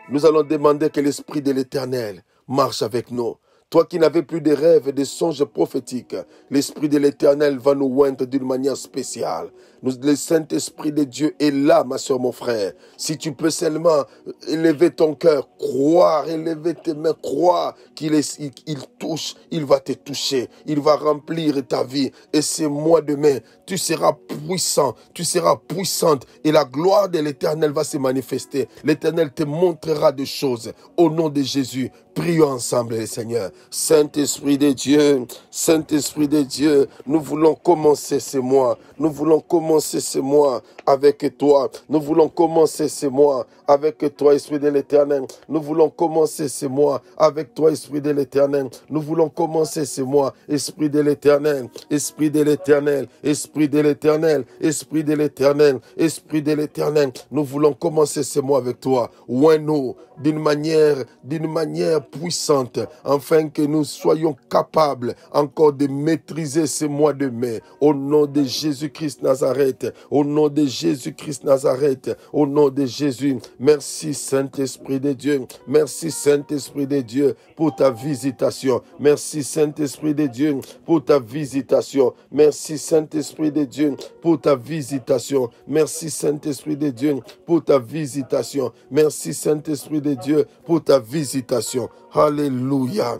Nous allons demander que l'Esprit de l'Éternel marche avec nous. Toi qui n'avais plus de rêves et de songes prophétiques, l'Esprit de l'Éternel va nous oindre d'une manière spéciale. Le Saint-Esprit de Dieu est là, ma soeur, mon frère. Si tu peux seulement élever ton cœur, croire, élever tes mains, croire qu'il touche, il va te toucher. Il va remplir ta vie. Et ce mois de mai, tu seras puissant, tu seras puissante. Et la gloire de l'Éternel va se manifester. L'Éternel te montrera des choses. Au nom de Jésus, prions ensemble, les Seigneurs. Saint-Esprit de Dieu, nous voulons commencer ce mois. Nous voulons commencer ce mois avec toi. Nous voulons commencer ce mois avec toi, Esprit de l'Éternel. Nous voulons commencer ce mois avec toi, Esprit de l'Éternel. Nous voulons commencer ce mois, Esprit de l'Éternel, Esprit de l'Éternel, Esprit de l'Éternel, Esprit de l'Éternel, Esprit de l'Éternel. Nous voulons commencer ce mois avec toi. Oins-nous d'une manière puissante, afin que nous soyons capables encore de maîtriser ce mois de mai. Au nom de Jésus-Christ Nazareth, au nom de Jésus-Christ Nazareth, au nom de Jésus. Merci Saint-Esprit de Dieu, merci Saint-Esprit de Dieu pour ta visitation. Merci Saint-Esprit de Dieu pour ta visitation. Merci Saint-Esprit de Dieu pour ta visitation. Merci Saint-Esprit de Dieu pour ta visitation. Merci Saint-Esprit de Dieu pour ta visitation. Alléluia.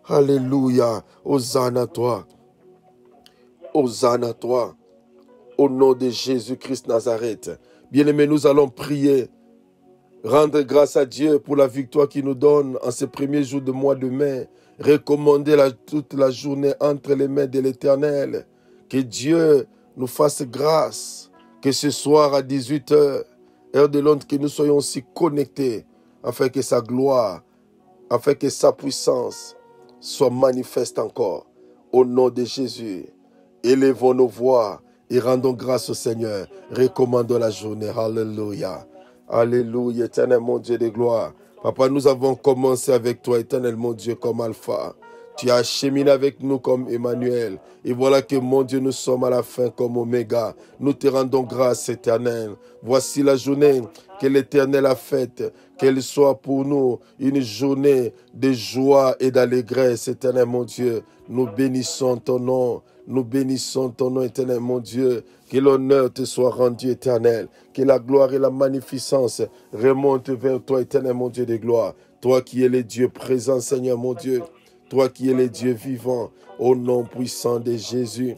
Alléluia. Hosanna à toi. Hosanna à toi. Au nom de Jésus-Christ Nazareth. Bien-aimés, nous allons prier. Rendre grâce à Dieu pour la victoire qu'il nous donne en ces premiers jours de mois de mai. Recommandez toute la journée entre les mains de l'Éternel. Que Dieu nous fasse grâce. Que ce soir à 18h, heure de Londres, que nous soyons aussi connectés afin que sa gloire, afin que sa puissance soit manifeste encore. Au nom de Jésus, élevons nos voix et rendons grâce au Seigneur. Recommandons la journée. Alléluia. Alléluia, éternel mon Dieu de gloire. Papa, nous avons commencé avec toi, éternel mon Dieu, comme Alpha. Tu as cheminé avec nous comme Emmanuel. Et voilà que, mon Dieu, nous sommes à la fin comme Oméga. Nous te rendons grâce, éternel. Voici la journée que l'Éternel a faite. Qu'elle soit pour nous une journée de joie et d'allégresse, éternel mon Dieu. Nous bénissons ton nom. Nous bénissons ton nom, éternel mon Dieu. Que l'honneur te soit rendu, éternel. Que la gloire et la magnificence remontent vers toi, éternel mon Dieu de gloire. Toi qui es le Dieu présent, Seigneur mon Dieu. Toi qui es le Dieu vivant, au nom puissant de Jésus.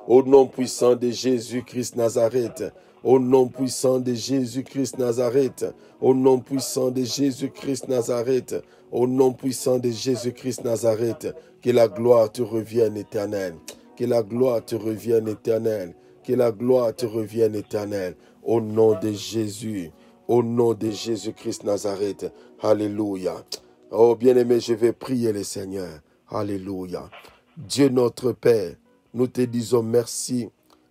Au nom puissant de Jésus-Christ Nazareth. Au nom puissant de Jésus-Christ Nazareth. Au nom puissant de Jésus-Christ Nazareth. Au nom puissant de Jésus-Christ Nazareth. Que la gloire te revienne, éternel. Que la gloire te revienne, éternel. Que la gloire te revienne, éternel. Au nom de Jésus. Au nom de Jésus-Christ Nazareth. Alléluia. Oh bien-aimé, je vais prier le Seigneur. Alléluia. Dieu notre Père, nous te disons merci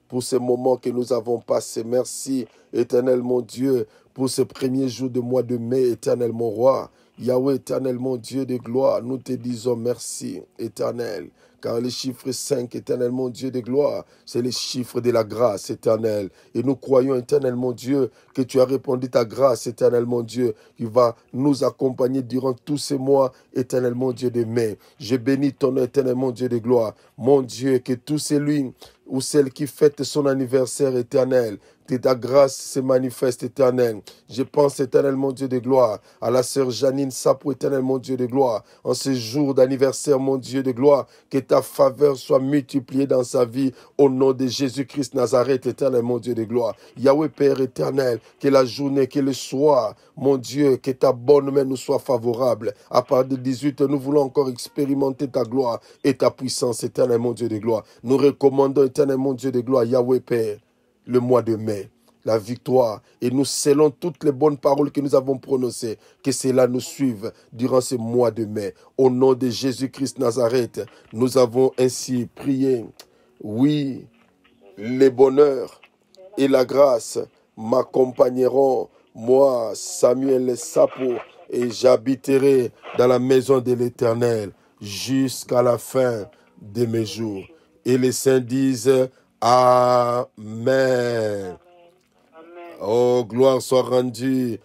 pour ce moment que nous avons passé. Merci, éternel mon Dieu, pour ce premier jour de mois de mai, éternel mon roi. Yahweh, éternel mon Dieu de gloire, nous te disons merci, éternel. Car le chiffre 5, éternel mon Dieu de gloire, c'est le chiffre de la grâce, éternel. Et nous croyons, éternel mon Dieu, que tu as répandu ta grâce, éternel mon Dieu, qui va nous accompagner durant tous ces mois, éternel mon Dieu de mai. Je bénis ton nom, éternel mon Dieu de gloire. Mon Dieu, que tous celui ou celle qui fête son anniversaire éternel, que ta grâce se manifeste, éternel. Je pense, éternel mon Dieu de gloire, à la sœur Janine Sapou, éternel mon Dieu de gloire, en ce jour d'anniversaire, mon Dieu de gloire, que ta faveur soit multipliée dans sa vie, au nom de Jésus-Christ Nazareth, éternel mon Dieu de gloire. Yahweh Père éternel, que la journée, que le soir, mon Dieu, que ta bonne main nous soit favorable. À partir de 18, nous voulons encore expérimenter ta gloire et ta puissance, éternel mon Dieu de gloire. Nous recommandons, éternel mon Dieu de gloire, Yahweh Père, le mois de mai, la victoire, et nous scellons toutes les bonnes paroles que nous avons prononcées, que cela nous suive durant ce mois de mai. Au nom de Jésus-Christ Nazareth, nous avons ainsi prié. Oui, les bonheurs et la grâce m'accompagneront, moi, Samuel Sapou, et j'habiterai dans la maison de l'Éternel jusqu'à la fin de mes jours. Et les saints disent Amen. Oh, gloire soit rendue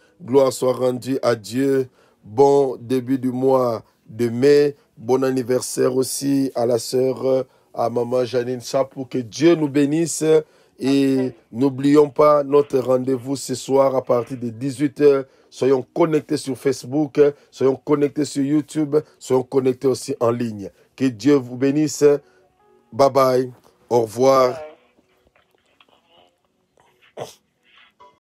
à Dieu. Bon début du mois de mai. Bon anniversaire aussi à la sœur, à maman Janine Sapou. Que Dieu nous bénisse. Et n'oublions pas notre rendez-vous ce soir à partir de 18h. Soyons connectés sur Facebook, soyons connectés sur YouTube, soyons connectés aussi en ligne. Que Dieu vous bénisse. Bye bye. Au revoir.